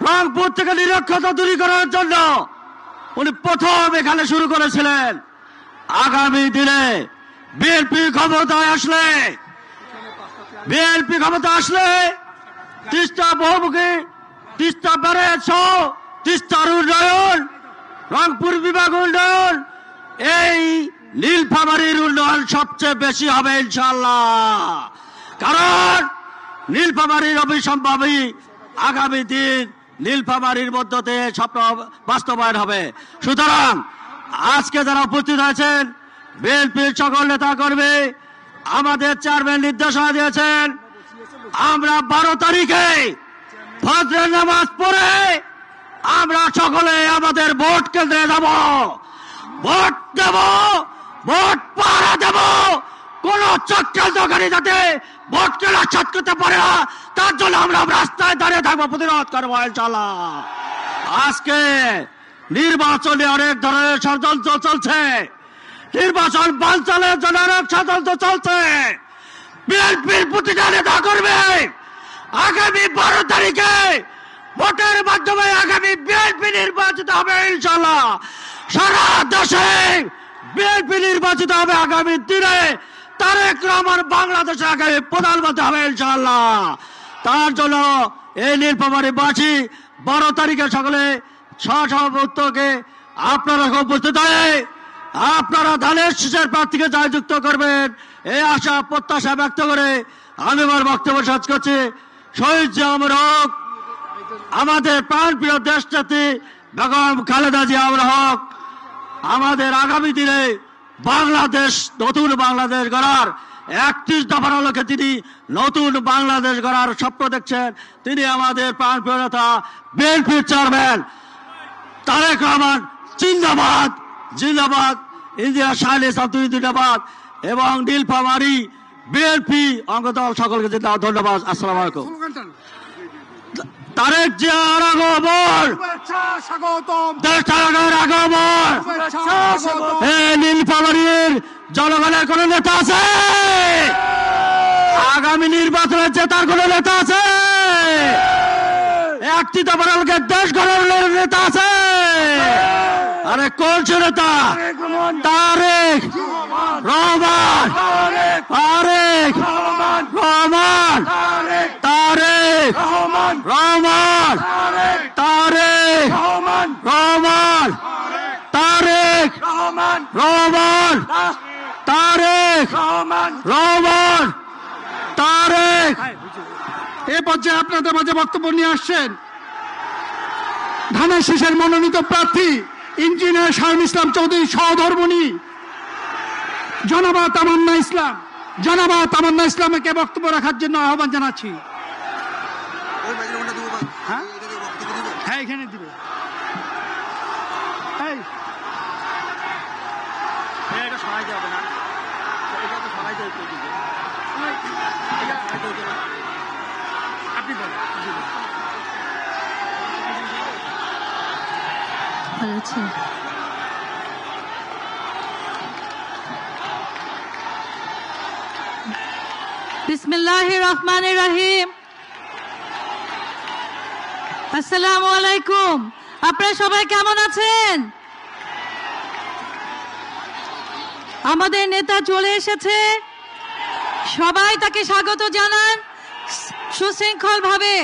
রংপুর থেকে নিরক্ষরতা দূরীকরণের জন্য উনি প্রথম এখানে শুরু করেছিলেন। আগামী দিনে বিএনপি ক্ষমতায় আসলে তিস্তা বহুমুখী, তিস্তা ব্যারেজ সহ তিস্তার উন্নয়ন, রংপুর বিভাগ উন্নয়ন, এই নীলফামারীর উন্নয়ন সবচেয়ে বেশি হবে ইনশাআল্লাহ। কারণ নীলফামারীর অবিসম্ভাবী আগামী দিন নীলফামারীর মধ্যে স্বপ্ন বাস্তবায়ন হবে। সুতরাং আজকে যারা উপস্থিত আছেন, বিএনপির সকল নেতা কর্মী, আমাদের চেয়ারম্যান নির্দেশনা দিয়েছেন আমরা 12 তারিখে ফজরের নামাজ পড়ে আমরা সকলে আমাদের ভোট কেন্দ্রে যাব, ভোট দেব, ভোট পাহারা দেব। কোন চক্রান্তকারী যাতে ভোট কেনা ছাদ করতে পারে না, তার জন্য আমরা রাস্তায় দাঁড়িয়ে থাকবো, প্রতিরোধ করবো ইনশাআল্লাহ। আজকে নির্বাচনে অনেক ধরনের ষড়যন্ত্র চলছে, নির্বাচন বানচালের জন্য অনেক ষড়যন্ত্র চলছে। বিএনপির প্রতিটা নেতা করবে আগামী 12 তারিখে ভোটের মাধ্যমে আগামী বিএনপি নির্বাচিত হবে ইনশাআল্লাহ। সারা দেশে বিএনপি নির্বাচিত হবে আগামী দিনে। তারেক রহমান বাংলাদেশে আগামী প্রধানমন্ত্রী হবে ইনশাআল্লাহ। তার জন্য এই নীলফামারীবাসী 12 তারিখে সকলে সহসভাপতিকে আপনারা উপস্থিত হয়ে আপনারা ধানের শীষের প্রার্থীকে জয়যুক্ত করবেন, এই আশা প্রত্যাশা ব্যক্ত করে আমি আমার বক্তব্য শেষ করছি। শহীদ জিয়াউর হক, আমাদের প্রাণপ্রিয় দেশনেত্রী বেগম খালেদা জিয়াউর হক আমাদের আগামী দিনে বাংলাদেশ, নতুন বাংলাদেশ গড়ার 31 দফার আলোকে তিনি নতুন বাংলাদেশ গড়ার স্বপ্ন দেখছেন। তিনি আমাদের প্রাণপ্রিয় নেতা বিএনপির চেয়ারম্যান তারেক রহমান জিন্দাবাদ, জিন্দাবাদ। ইন্দিরা শাহলী সাতুই জিন্দাবাদ এবং নীলফামারী বিএনপি অঙ্গদল সকলকে জিন্দাবাদ। ধন্যবাদ। আসসালামু আলাইকুম। তারেক জিয়ার আগমন, দেশ চালানোর আগমন। এই নীলফামারীর জনগণের কোন নেতা আছে? আগামী নির্বাচনে জেতার কোন নেতা আছে? 31 দফার আলোকে দেশ গড়ার নেতা আছে? আরে কোন সে নেতা? তারেক রহমান, তারেক রহমান, তারেক রহমান, তারেক রহমান, তারেক রহমান, তারেক রহমান, তারেক। এ পর্যায়ে আপনাদের মাঝে বক্তব্য নিয়ে আসছেন ধানের শীষের মনোনীত প্রার্থী ইঞ্জিনিয়ার শাহুল ইসলাম চৌধুরী সহধর্মিণী জনাবা তামান্না ইসলাম। জনাবা তামান্না ইসলামকে বক্তব্য রাখার জন্য আহ্বান জানাচ্ছি। হ্যাঁ, এখানে দিবে। আপনি বলেন। বিসমিল্লাহির রহমানির রহিম। আসসালামু আলাইকুম। আপনারা সবাই কেমন আছেন? আমাদের নেতা চলে এসেছে, সবাই তাকে স্বাগত জানান সুশৃঙ্খল ভাবে।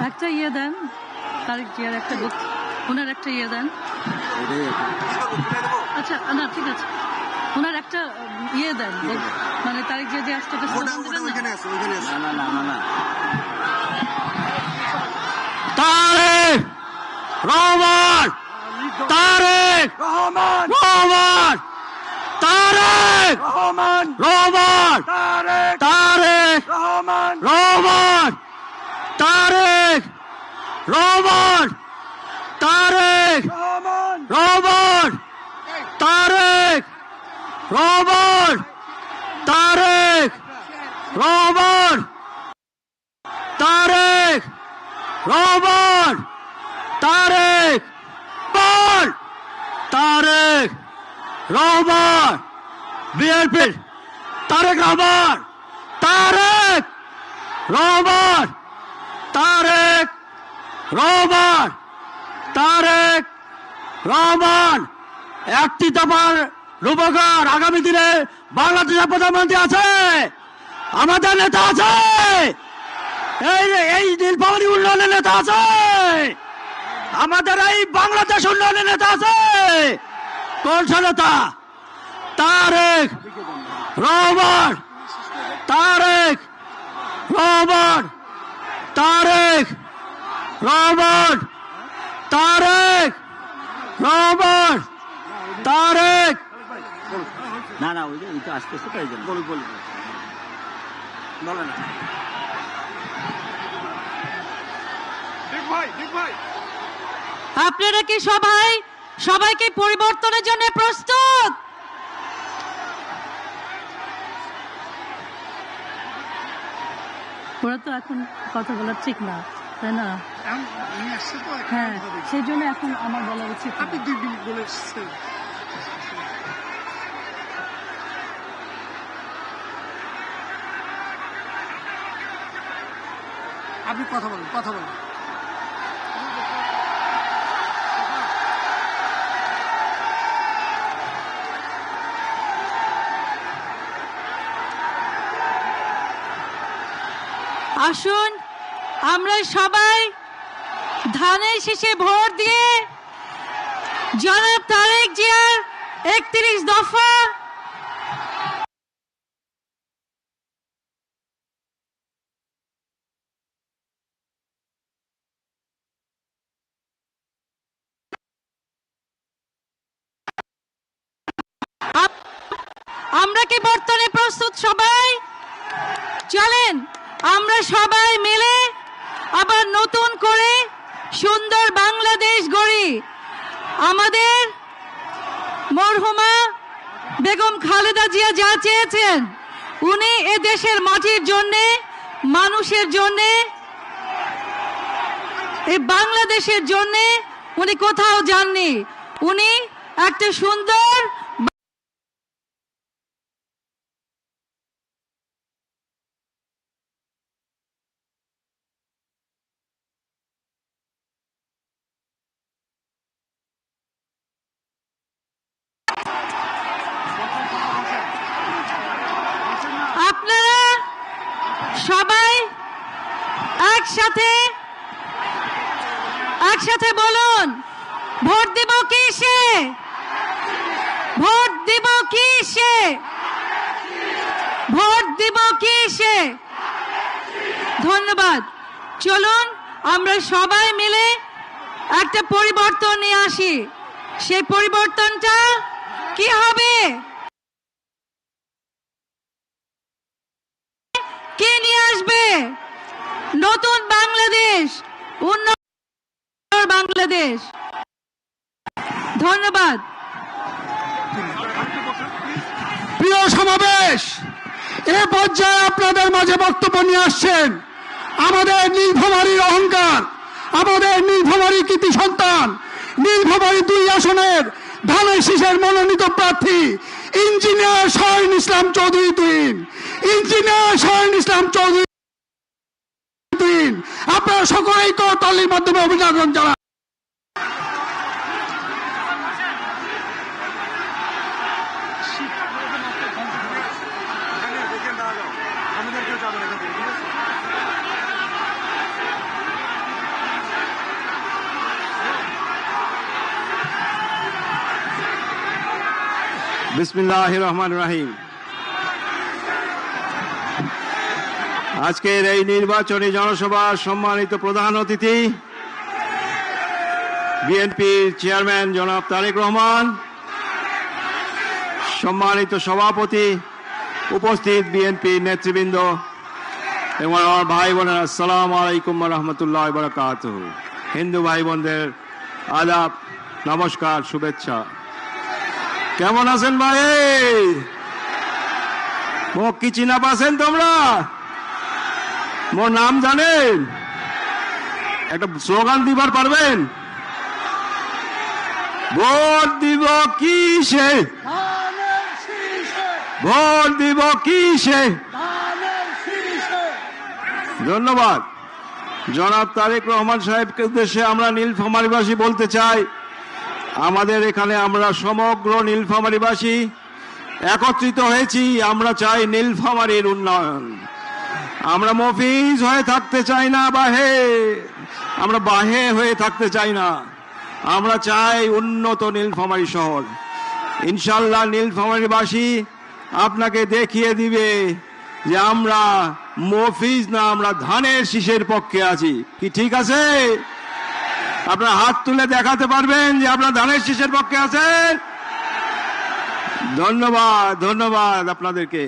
একটা ইয়ে দেন, তারেক জিয়ার একটা ওনার একটা ইয়ে দেন। আচ্ছা না, ঠিক আছে, ওনার একটা ইয়ে দেন, মানে তারেক জিয়া যে আসতে তারেক রহমান, তারেক রহমান, তারেক রহমান, তারেক রহমান, তারেক রহমান, তারেক রহমান, তারেক রহমান, তারেক রহমান, তারেক রহমান, তারেক রহমান, তারেক রহমান, বিএনপির তারেক রহমান, তারেক রহমান, তারেক রহমান, তারেক রহমান, একটি দফার রূপকার আগামী দিনে বাংলাদেশের প্রধানমন্ত্রী আছে, আমাদের নেতা আছে, এই নীলফামারী উন্নয়নের নেতা আছে, আমাদের এই বাংলাদেশ উন্নয়নের নেতা আছে। কোন সে নেতা? তারেক রহমান, তারেক রহমান, তারেক রহমান, তারেক রহমান, তারেক। না না, ওই যে আসতেছে তাই জন্য বলে না। আপনারা কি সবাইকে পরিবর্তনের জন্য প্রস্তুত? ওরা তো এখন কথা বলা ঠিক না, তাই না? হ্যাঁ, সেই জন্য এখন আমার বলা উচিত। আপনি 2 মিনিট বলে এসেছেন। আপনি কথা বলেন। আসুন আমরা সবাই ধানের শীষে ভোট দিয়ে জনাব তারেক জিয়ার 31 দফা আমরা কি বর্তমানে প্রস্তুত? সবাই চলেন আমরা সবাই মিলে আবার নতুন করে সুন্দর বাংলাদেশ গড়ি। আমাদের মরহুমা বেগম খালেদা জিয়া যা চেয়েছেন, উনি এ দেশের মাটির জন্যে, মানুষের জন্যে, এই বাংলাদেশের জন্যে উনি কোথাও যাননি। উনি একটা সুন্দর আপনারা সবাই একসাথে বলুন, ভোট দেব কিসে? ভোট দেব কিসে? ভোট দেব কিসে? ধন্যবাদ। চলুন আমরা সবাই মিলে একটা পরিবর্তন নিয়ে আসি। সেই পরিবর্তনটা কি হবে? কে নিয়ে আসবে? নতুন বাংলাদেশ, উন্নয়ন বাংলাদেশ। ধন্যবাদ। প্রিয় সমাবেশ, এ পর্যায়ে আপনাদের মাঝে বক্তব্য নিয়ে আসছেন আমাদের নীলফামারীর অহংকার, আমাদের নীলফামারী কৃতি সন্তান, নীলফামারী 2 আসনের ধানের শীষের মনোনীত প্রার্থী ইঞ্জিনিয়ার শাহীন ইসলাম চৌধুরী তুহিন। ইঞ্জিনিয়ার শাহীন ইসলাম চৌধুরী তুহিন, আপনারা সকলেই করতালির মাধ্যমে অভিনন্দন জানান। বিসমিল্লাহির রহমানির রহিম। আজকের এই নির্বাচনী জনসভার সম্মানিত প্রধান অতিথি বিএনপির চেয়ারম্যান জনাব তারেক রহমান, সম্মানিত সভাপতি, উপস্থিত বিএনপির নেতৃবৃন্দ এবং আমার ভাই বোনেরা, আসসালামু আলাইকুম ওয়া রাহমাতুল্লাহি ওয়া বারাকাতুহু। হিন্দু ভাই বোনদের আদাব, নমস্কার, শুভেচ্ছা। কেমন আছেন ভাই? মোক কি চিনা পাচ্ছেন তোমরা? মোর নাম জানেন? একটা স্লোগান দিবার পারবেন? ভোট দিব কিসে? ভোট দিব কিসে? ধন্যবাদ। জনাব তারেক রহমান সাহেবকে উদ্দেশ্যে আমরা নীলফামারীবাসী বলতে চাই, আমাদের এখানে আমরা সমগ্র নীলফামারীবাসী একত্রিত হয়েছি। আমরা চাই নীলফামারীর উন্নয়ন। আমরা মফিজ হয়ে থাকতে চাই না, আমরা বাহে হয়ে থাকতে চাই না। আমরা চাই উন্নত নীলফামারী শহর। ইনশাল্লাহ নীলফামারীবাসী আপনাকে দেখিয়ে দিবে যে আমরা মফিজ না, আমরা ধানের শীষের পক্ষে আছি। কি ঠিক আছে? আপনারা হাত তুলে দেখাতে পারবেন যে আপনারা ধানের শীষের পক্ষে আছেন? ধন্যবাদ, ধন্যবাদ আপনাদেরকে।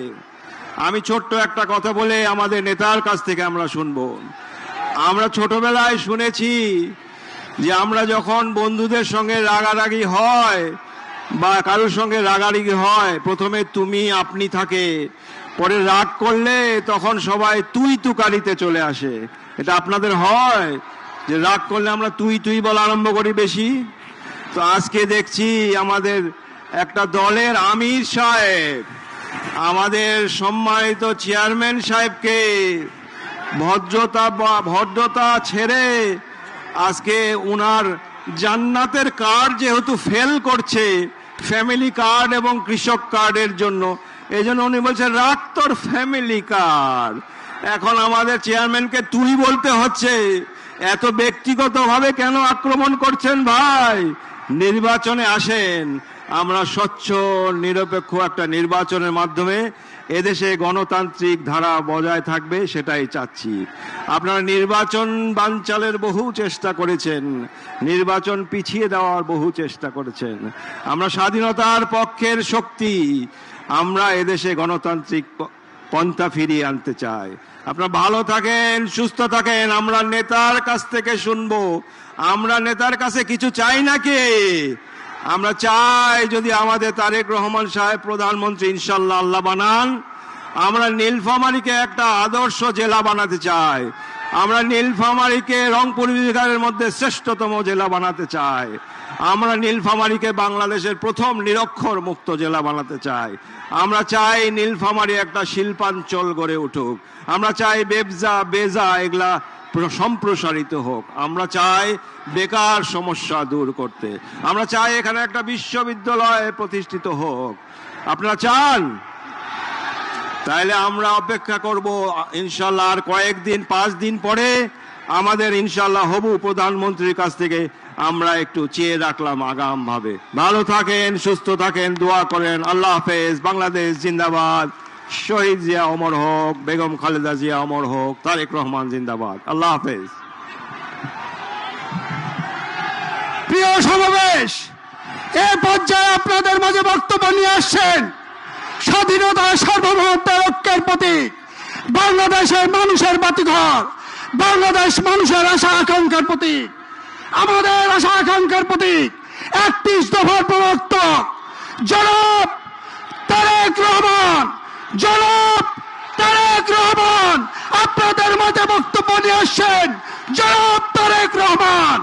আমি ছোট্ট একটা কথা বলে আমাদের নেতার কাছ থেকে আমরা শুনবো। আমরা ছোটবেলায় শুনেছি যে আমরা যখন বন্ধুদের সঙ্গে রাগারাগি হয় বা কারোর সঙ্গে রাগারাগি হয়, প্রথমে তুমি আপনি থাকে, পরে রাগ করলে তখন সবাই তুই তুকারিতে চলে আসে। এটা আপনাদের হয় যে রাগ করলে আমরা তুই তুই বলা আরম্ভ করি বেশি? তো আজকে দেখছি আমাদের একটা দলের আমির সাহেব আমাদের সম্মানিত চেয়ারম্যান সাহেবকে ভদ্রতা ছেড়ে আজকে উনার জান্নাতের কার্ড যেহেতু ফেল করছে ফ্যামিলি কার্ড এবং কৃষক কার্ডের জন্য, এই জন্য উনি বলছেন রাখ তোর ফ্যামিলি কার্ড। এখন আমাদের চেয়ারম্যানকে তুই বলতে হচ্ছে। এত ব্যক্তিগতভাবে কেন আক্রমণ করছেন ভাই? নির্বাচনে আসেন, আমরা স্বচ্ছ নিরপেক্ষ একটা নির্বাচনের মাধ্যমে এদেশে গণতান্ত্রিক ধারা বজায় থাকবে, সেটাই চাচ্ছি। আপনারা নির্বাচন বানচালের বহু চেষ্টা করেছেন, নির্বাচন পিছিয়ে দেওয়ার বহু চেষ্টা করেছেন। আমরা স্বাধীনতার পক্ষের শক্তি, আমরা এদেশে গণতান্ত্রিক পন্থা ফিরিয়ে আনতে চাই। আপনারা ভালো থাকেন, সুস্থ থাকেন। আমরা নেতার কাছ থেকে শুনবো। আমরা নেতার কাছে কিছু চাই নাকি? আমরা চাই যদি আমাদের তারেক রহমান সাহেব প্রধানমন্ত্রী ইনশাল্লাহ আল্লাহ বানান, আমরা নীলফামারীকে একটা আদর্শ জেলা বানাতে চাই। আমরা নীলফামারীকে রংপুর বিভাগের মধ্যে শ্রেষ্ঠতম জেলা বানাতে চাই। আমরা নীলফামারীকে বাংলাদেশের প্রথম নিরক্ষর মুক্ত জেলা বানাতে চাই। আমরা চাই নীলফামারী একটা শিল্পাঞ্চল গড়ে উঠুক। আমরা চাই বেবজা বেজা এগুলা সম্প্রসারিত হোক। আমরা চাই বেকার সমস্যা দূর করতে। আমরা চাই এখানে একটা বিশ্ববিদ্যালয় প্রতিষ্ঠিত হোক। আপনারা চান? তাইলে আমরা অপেক্ষা করব ইনশাল্লাহ। আর কয়েকদিন 5 দিন পরে আমাদের ইনশাল্লাহ হবু প্রধানমন্ত্রীর কাছ থেকে আমরা একটু চেয়ে রাখলাম আগাম ভাবে। ভালো থাকেন, সুস্থ থাকেন, দোয়া করেন। আল্লাহ হাফেজ। বাংলাদেশ জিন্দাবাদ। শহীদ জিয়া অমর হোক, বেগম খালেদা জিয়া অমর হোক, তারেক রহমান জিন্দাবাদ। আল্লাহ হাফেজ। প্রিয় সমাবেশ, এই পর্যায়ে আপনাদের মাঝে বক্তব্য নিয়ে আসছেন স্বাধীনতা সার্বভৌমত্বের ঐক্যের প্রতীক, বাংলাদেশের মানুষের বাতিঘর, বাংলাদেশ মানুষের আশা আকাঙ্ক্ষার প্রতীক, আমাদের আশা আকাঙ্ক্ষার প্রতীক, 31 দফার প্রবর্তক জনাব তারেক রহমান। জনাব তারেক রহমান আপনাদের মাঝে বক্তব্য নিয়ে আসছেন। জনাব তারেক রহমান।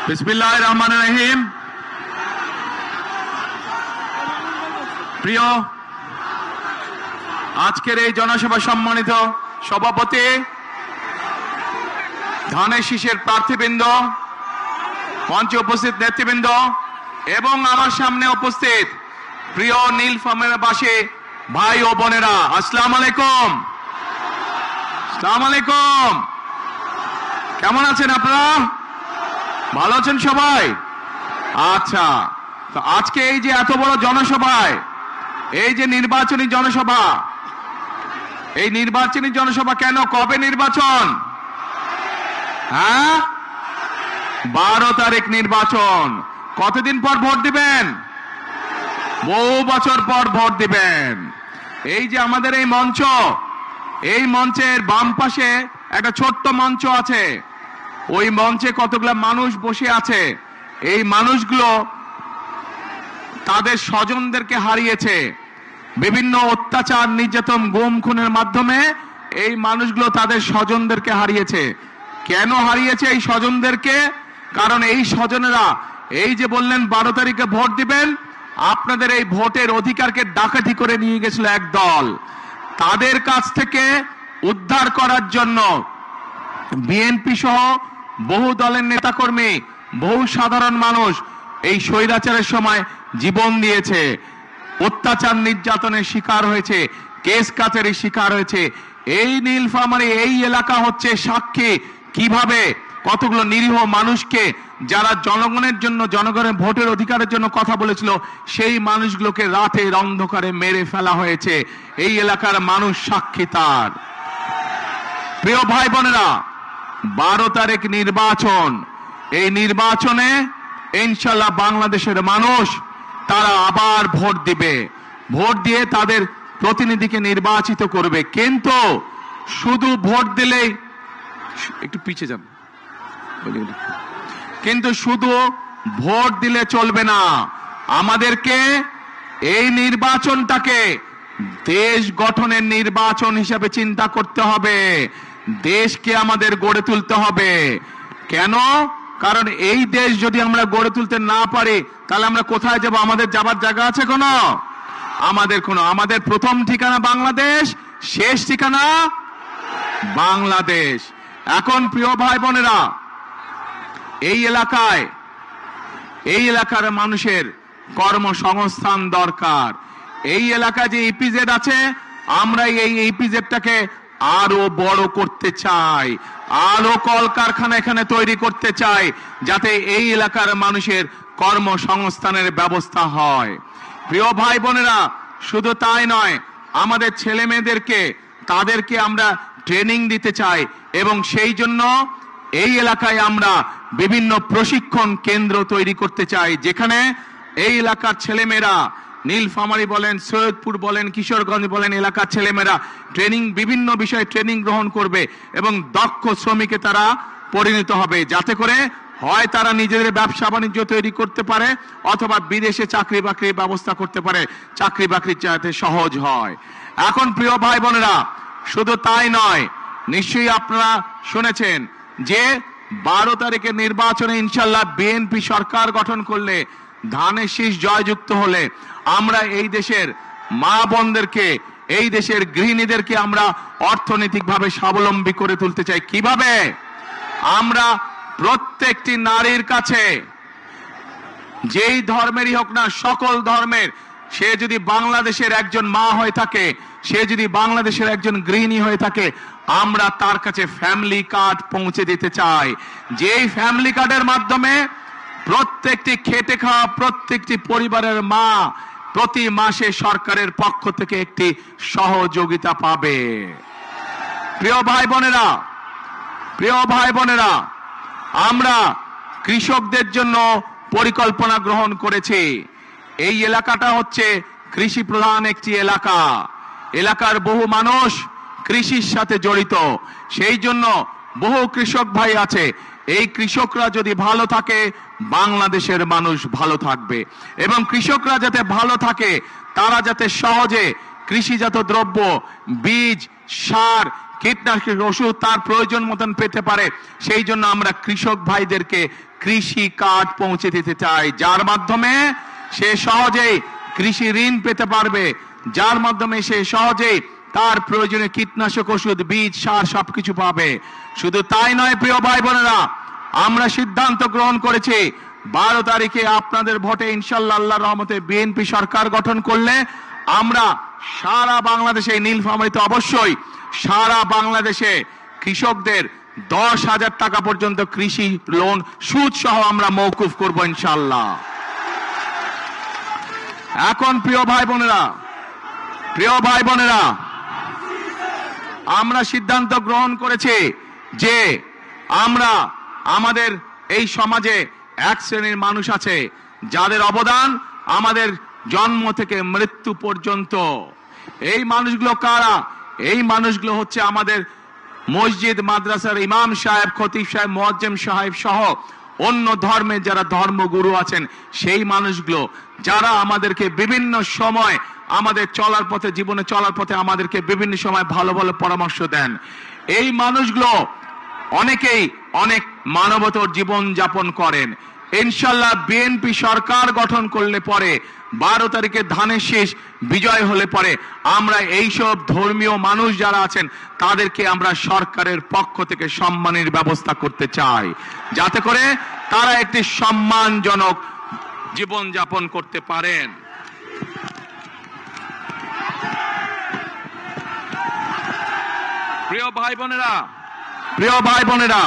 বিসমিল্লাহির রহমানির রহিম। প্রিয় আজকের এই জনসভা সম্মানিত সভাপতি, ধানের শীষের প্রার্থীবৃন্দ, মঞ্চে উপস্থিত নেতৃবৃন্দ এবং আমার সামনে উপস্থিত প্রিয় নীলফামারীবাসী ভাই ও বোনেরা, আসসালামু আলাইকুম। আসসালামু আলাইকুম। কেমন আছেন আপনারা? ভালো আছেন সবাই? আচ্ছা, তো আজকে এই যে এত বড় জনসভায়, এই যে নির্বাচনী জনসভা, এই নির্বাচনী জনসভা কেন? কবে নির্বাচন? হ্যাঁ, 12 তারিখ নির্বাচন। কতদিন পর ভোট দিবেন? বহু বছর পর ভোট দিবেন। এই যে আমাদের এই মঞ্চ, এই মঞ্চের বাম পাশে একটা ছোট্ট মঞ্চ আছে। ওই মঞ্চে কতগুলো মানুষ বসে আছে। এই মানুষগুলো তাদের স্বজনদেরকে হারিয়েছে বিভিন্ন অত্যাচার, নির্যাতন, গুম খুনের মাধ্যমে। এই মানুষগুলো তাদের স্বজনদেরকে হারিয়েছে। কেন হারিয়েছে এই স্বজনদেরকে? কারণ এই স্বজনেরা এই যে বললেন 12 তারিখে ভোট দিবেন, আপনাদের এই ভোটের অধিকারকে ডাকাতি করে নিয়ে গেছিল এক দল। তাদের কাছ থেকে উদ্ধার করার জন্য বিএনপি সহ বহু দলের নেতাকর্মী, বহু সাধারণ মানুষ এই স্বৈরাচারের সময় জীবন দিয়েছে, অত্যাচার নির্যাতনের শিকার হয়েছে, কেস কাচারির শিকার হয়েছে। এই নীলফামারী এই এলাকা হচ্ছে সাক্ষী কিভাবে কতগুলো নিরীহ মানুষকে, যারা জনগণের জন্য, জনগণের ভোটের অধিকারের জন্য কথা বলেছিল, সেই মানুষগুলোকে রাতের অন্ধকারে মেরে ফেলা হয়েছে। এই এলাকার মানুষ সাক্ষী তার। প্রিয় ভাই বোনেরা, 12 তারিখ নির্বাচন। এই নির্বাচনে ইনশাল্লাহ বাংলাদেশের মানুষ তারা আবার ভোট দিবে, ভোট দিয়ে তাদের প্রতিনিধিকে নির্বাচিত করবে। কিন্তু শুধু ভোট দিলেই, একটু পিছিয়ে যান, কিন্তু শুধু ভোট দিলে চলবে না, আমাদেরকে এই নির্বাচনটাকে দেশ গঠনের নির্বাচন হিসাবে চিন্তা করতে হবে। দেশকে আমাদের গড়ে তুলতে হবে। কেন? কারণ এই দেশ যদি আমরা গড়ে তুলতে না পারি, তাহলে আমরা কোথায় যাব? আমাদের যাবার জায়গা আছে কোনো? আমাদের প্রথম ঠিকানা বাংলাদেশ, শেষ ঠিকানা বাংলাদেশ। এখন প্রিয় ভাই বোনেরা, এই এলাকার মানুষের কর্মসংস্থান দরকার। এই এলাকায় যে ইপিজেড আছে, আমরা এই ইপিজেডটাকে আরো বড় করতে চাই, আরো কলকারখানা এখানে তৈরি করতে চাই, যাতে এই এলাকার মানুষের কর্মসংস্থানের ব্যবস্থা হয়। প্রিয় ভাই বোনেরা, শুধু তাই নয়, আমাদের ছেলে মেয়েদেরকে, তাদেরকে আমরা ট্রেনিং দিতে চাই, এবং সেই জন্য এই এলাকায় আমরা বিভিন্ন প্রশিক্ষণ কেন্দ্র তৈরি করতে চাই, যেখানে এই এলাকার ছেলেমেয়েরা, নীলফামারী বলেন, সৈয়দপুর বলেন, কিশোরগঞ্জ বলেন, এলাকার ছেলেমেয়েরা বিভিন্ন বিষয়ে ট্রেনিং গ্রহণ করবে এবং দক্ষ শ্রমিকে তারা পরিণত হবে, যাতে করে হয় তারা নিজেদের ব্যবসা বাণিজ্য তৈরি করতে পারে, অথবা বিদেশে চাকরি বাকরির ব্যবস্থা করতে পারে, চাকরি বাকরি যাতে সহজ হয়। এখন প্রিয় ভাই বোনেরা, শুধু তাই নয়, নিশ্চয়ই আপনারা শুনেছেন যে 12 তারিখের নির্বাচনে ইনশাল্লাহ বিএনপি সরকার গঠন করলে, ধানের শীষ জয়যুক্ত হলে, আমরা এই দেশের মা বোনদেরকে, এই দেশের গৃহিণীদেরকে আমরা অর্থনৈতিকভাবে স্বাবলম্বী করে তুলতে চাই। কিভাবে? আমরা প্রত্যেকটি নারীর কাছে, যেই ধর্মেরই হোক না, সকল ধর্মের, সে যদি বাংলাদেশের একজন মা হয়ে থাকে, সে যদি বাংলাদেশের একজন গৃহিণী হয়ে থাকে, আমরা তার কাছে ফ্যামিলি কার্ড পৌঁছে দিতে চাই। যেই ফ্যামিলি কার্ডের মাধ্যমে প্রত্যেকটি খেটে খাওয়া প্রত্যেকটি পরিবারের মা প্রতি মাসে সরকারের পক্ষ থেকে একটি সহযোগিতা পাবে। প্রিয় ভাই বোনেরা, আমরা কৃষকদের জন্য পরিকল্পনা গ্রহণ করেছি। এই এলাকাটা হচ্ছে কৃষি প্রধান একটি এলাকা, এলাকার বহু মানুষ কৃষির সাথে জড়িত, সেই জন্য বহু কৃষক ভাই আছে। এই কৃষকরা যদি ভালো থাকে, বাংলাদেশের মানুষ ভালো থাকবে, এবং কৃষকরা যাতে ভালো থাকে, তারা যাতে সহজে কৃষিজাত দ্রব্য, বীজ, সার, কীটনাশক ওষুধ তার প্রয়োজন মতন পেতে পারে, সেই জন্য আমরা কৃষক ভাইদেরকে কৃষি কার্ড পৌঁছে দিতে চাই, যার মাধ্যমে সে সহজেই কৃষি ঋণ পেতে পারবে, যার মাধ্যমে সে সহজেই তার প্রয়োজনে কীটনাশক ওষুধ, বীজ, সার সবকিছু পাবে। শুধু তাই নয় প্রিয় ভাই বোনেরা, আমরা সিদ্ধান্ত গ্রহণ করেছি 12 তারিখে আপনাদের ভোটে ইনশাল্লাহ আল্লাহর রহমতে বিএনপি সরকার গঠন করলে আমরা সারা বাংলাদেশে, নীলফামারীতে অবশ্যই সারা বাংলাদেশে কৃষকদের 10,000 টাকা পর্যন্ত কৃষি লোন সুদ সহ আমরা মওকুফ করব ইনশাল্লাহ। এখন প্রিয় ভাই বোনেরা, আমরা সিদ্ধান্ত গ্রহণ করেছি যে আমরা আমাদের এই সমাজে এক শ্রেণীর মানুষ আছে যাদের অবদান আমাদের জন্ম থেকে মৃত্যু পর্যন্ত। এই মানুষগুলো কারা? এই মানুষগুলো হচ্ছে আমাদের মসজিদ মাদ্রাসার ইমাম সাহেব, খতিব সাহেব, মুয়াজ্জিম সাহেব সহ অন্য ধর্মের যারা ধর্মগুরু আছেন, সেই মানুষগুলো যারা আমাদেরকে বিভিন্ন সময় আমাদের চলার পথে, জীবনে চলার পথে আমাদেরকে বিভিন্ন সময় ভালো ভালো পরামর্শ দেন। এই মানুষগুলো অনেকেই অনেক মানবতর জীবন যাপন করেন। ইনশাল্লাহ বিএনপি সরকার গঠন করলে পরে 12 তারিখে ধানের শীষ বিজয় হলে পরে আমরা এইসব ধর্মীয় মানুষ যারা আছেন তাদেরকে আমরা সরকারের পক্ষ থেকে সম্মানের ব্যবস্থা করতে চাই, যাতে করে তারা একটি সম্মানজনক জীবন যাপন করতে পারেন। প্রিয় ভাই বোনেরা,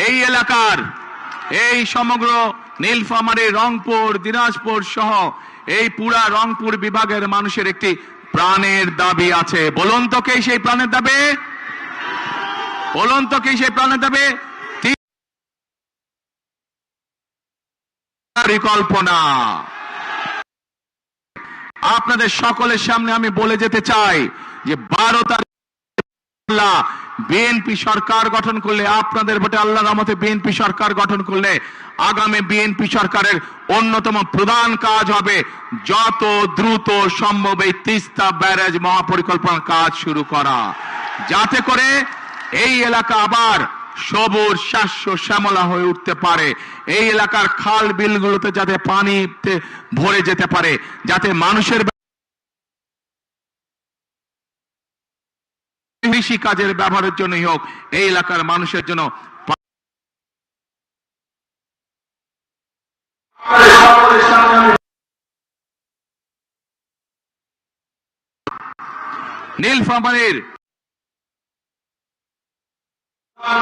এই এলাকার, এই সমগ্র নীলফামারী, রংপুর, দিনাজপুর সহ এই পুরা রংপুর বিভাগের মানুষের একটি প্রাণের দাবি আছে। বলুন তো কে সেই প্রাণের দাবি? বলুন তো কে সেই প্রাণের দাবি? পরিকল্পনা। আপনাদের সকলের সামনে আমি বলে যেতে চাই যে 12 তারিখ বিএনপি সরকার গঠন করলে, আপনাদের ভোটে আল্লাহর রহমতে বিএনপি সরকার গঠন করলে আগামী বিএনপি সরকারের অন্যতম প্রধান কাজ হবে যত দ্রুত সম্ভব এই তিস্তা ব্যারেজ মহাপরিকল্পনার কাজ শুরু করা, যাতে করে এই এলাকা আবার সবুজ শাস্য শ্যামলা হয়ে উঠতে পারে। এই এলাকার খাল বিলগুলোতে যাতে পানিতে ভরে যেতে পারে, যাতে মানুষের কৃষি কাজের ব্যবহারের জন্যই হোক, এই এলাকার মানুষের জন্য নীলফামারীর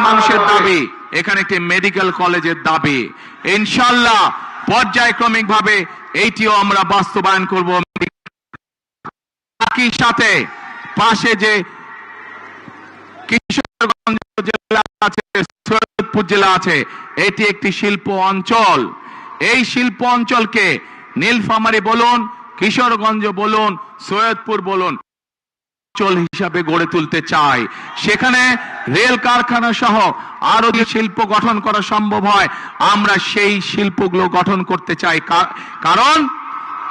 মানুষের দাবি, এখানে একটি মেডিকেল কলেজের দাবি। ইনশাআল্লাহ পর্যায়ক্রমিক ভাবে এইটিও আমরা বাস্তবায়ন করব। একই সাথে পাশে যে কিশোরগঞ্জ জেলা আছে, সৈয়দপুর জেলা আছে, এটি একটি শিল্প অঞ্চল। এই শিল্প অঞ্চলকে নীলফামারী বলুন, কিশোরগঞ্জ বলুন, সৈয়দপুর বলুন, অঞ্চল হিসাবে গড়ে তুলতে চাই। সেখানে রেল কারখানা সহ আরো যে শিল্প গঠন করা সম্ভব হয় আমরা সেই শিল্পগুলো গঠন করতে চাই। কারণ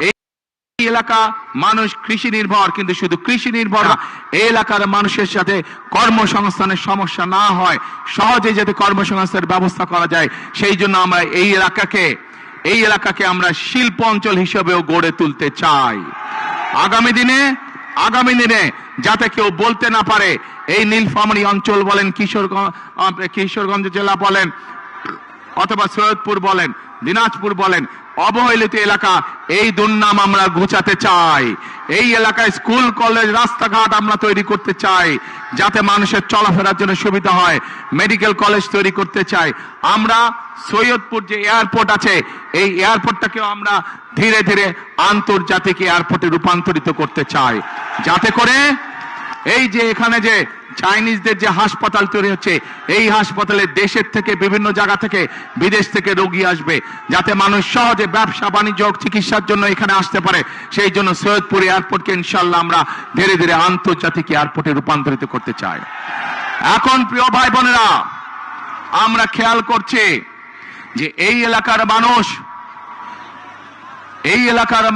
এই এলাকা মানুষ কৃষি নির্ভর, কিন্তু শুধু কৃষি নির্ভর না, এই এলাকার মানুষের সাথে কর্মসংস্থানের সমস্যা না হয়, সহজে যাতে কর্মসংস্থানের ব্যবস্থা করা যায়, সেই জন্য আমরা এই এলাকাকে আমরা শিল্প অঞ্চল হিসেবেও গড়ে তুলতে চাই। আগামী দিনে যাতে কেউ বলতে না পারে এই নীলফামারী অঞ্চল বলেন, কিশোরগঞ্জ জেলা বলেন, অথবা সৈয়দপুর বলেন, দিনাজপুর বলেন, অবহেলিত এলাকা, এই দুর্নাম আমরা ঘুচাতে চাই। এই এলাকায় স্কুল, কলেজ, রাস্তাঘাট আমরা তৈরি করতে চাই, যাতে মানুষের চলাফেরার জন্য সুবিধা হয়। মেডিকেল কলেজ তৈরি করতে চাই। আমরা সৈয়দপুর যে এয়ারপোর্ট আছে, এই এয়ারপোর্টটাকেও আমরা ধীরে ধীরে আন্তর্জাতিক এয়ারপোর্টে রূপান্তরিত করতে চাই, যাতে করে এই যে এখানে যে চাইনিজদের যে হাসপাতাল তৈরি হচ্ছে, এই হাসপাতালে দেশের থেকে, বিভিন্ন জায়গা থেকে, বিদেশ থেকে রোগী আসবে, যাতে মানুষ সহজে ব্যবসা বাণিজ্য চিকিৎসার জন্য এখানে আসতে পারে। সেই জন্য সৈয়দপুর এয়ারপোর্টকে ইনশাআল্লাহ আমরা ধীরে ধীরে আন্তর্জাতিক এয়ারপোর্টে রূপান্তরিত করতে চাই। এখন প্রিয় ভাই বোনেরা, আমরা খেয়াল করছি যে এই এলাকার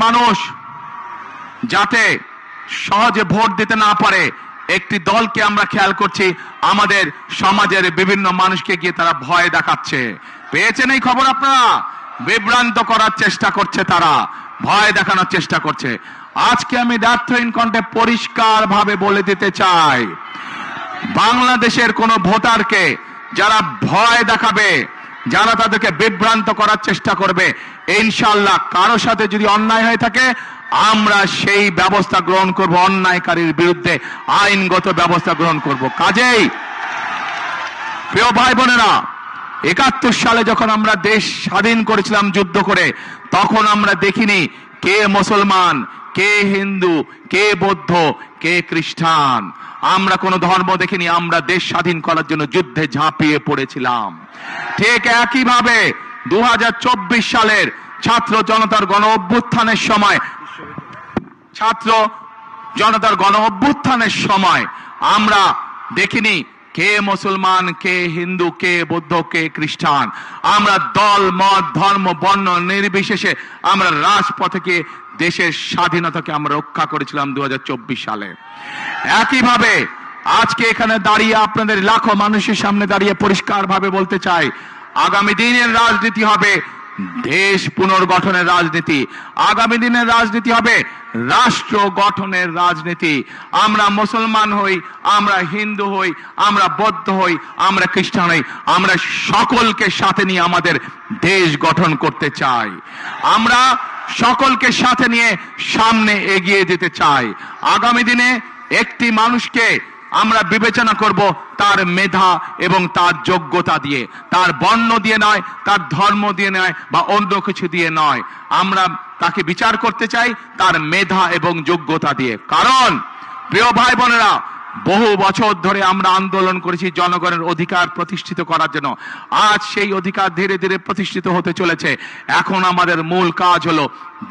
মানুষ যাতে সহজে ভোট দিতে না পারে, একটি দলকে আমরা খেয়াল করছি আমাদের সমাজের বিভিন্ন মানুষকে গিয়ে তারা ভয় দেখাচ্ছে। পেয়েছেন এই খবর আপনারা? বিভ্রান্ত করার চেষ্টা করছে, তারা ভয় দেখানোর চেষ্টা করছে। আজকে আমি দ্ব্যর্থহীন কণ্ঠে পরিষ্কার ভাবে বলে দিতে চাই, বাংলাদেশের কোন ভোটারকে যারা ভয় দেখাবে, যারা তাদেরকে বিভ্রান্ত করার চেষ্টা করবে, ইনশাআল্লাহ কারো সাথে যদি অন্যায় হয়ে থাকে আমরা সেই ব্যবস্থা গ্রহণ করব, অন্যায়কারীর বিরুদ্ধে আইনগত ব্যবস্থা গ্রহণ করব। কাজেই প্রিয় ভাই বোনেরা, 71 সালে যখন আমরা দেশ স্বাধীন করেছিলাম যুদ্ধ করে, তখন আমরা দেখিনি কে মুসলমান, কে হিন্দু, কে বৌদ্ধ, কে খ্রিস্টান। আমরা কোন ধর্ম দেখিনি, আমরা দেশ স্বাধীন করার জন্য যুদ্ধে ঝাঁপিয়ে পড়েছিলাম। ঠিক একইভাবে 2024 সালের ছাত্র জনতার গণ অভ্যুত্থানের সময় আমরা দেখিনি কে মুসলমান, কে হিন্দু, কে বৌদ্ধ, কে খ্রিস্টান। আমরা দল, মত, ধর্ম, বর্ণ নির্বিশেষে আমরা রাজপথে দেশের স্বাধীনতাকে আমরা রক্ষা করেছিলাম 2024 সালে। একইভাবে আজকে এখানে দাঁড়িয়ে আপনাদের লাখো মানুষের সামনে দাঁড়িয়ে পরিষ্কার ভাবে বলতে চাই, আগামী দিনের রাজনীতি হবে দেশ পুনর্গঠনের রাজনীতি, আগামী দিনের রাজনীতি হবে রাষ্ট্র গঠনের রাজনীতি। আমরা মুসলমান হই, আমরা হিন্দু হই, আমরা বৌদ্ধ হই, আমরা খ্রিস্টান হই, আমরা সকলকে সাথে নিয়ে আমাদের দেশ গঠন করতে চাই। আমরা সকলকে সাথে নিয়ে সামনে এগিয়ে যেতে চাই। আগামী দিনে একটি মানুষকে আমরা বিবেচনা করব তার মেধা এবং তার যোগ্যতা দিয়ে, তার বর্ণ দিয়ে নয়, তার ধর্ম দিয়ে নয়, বা অন্য কিছু দিয়ে নয়। আমরা তাকে বিচার করতে চাই তার মেধা এবং যোগ্যতা দিয়ে। কারণ প্রিয় ভাই বোনেরা, বহু বছর ধরে আমরা আন্দোলন করেছি জনগণের অধিকার প্রতিষ্ঠিত করার জন্য। আজ সেই অধিকার ধীরে ধীরে প্রতিষ্ঠিত হতে চলেছে। এখন আমাদের মূল কাজ হলো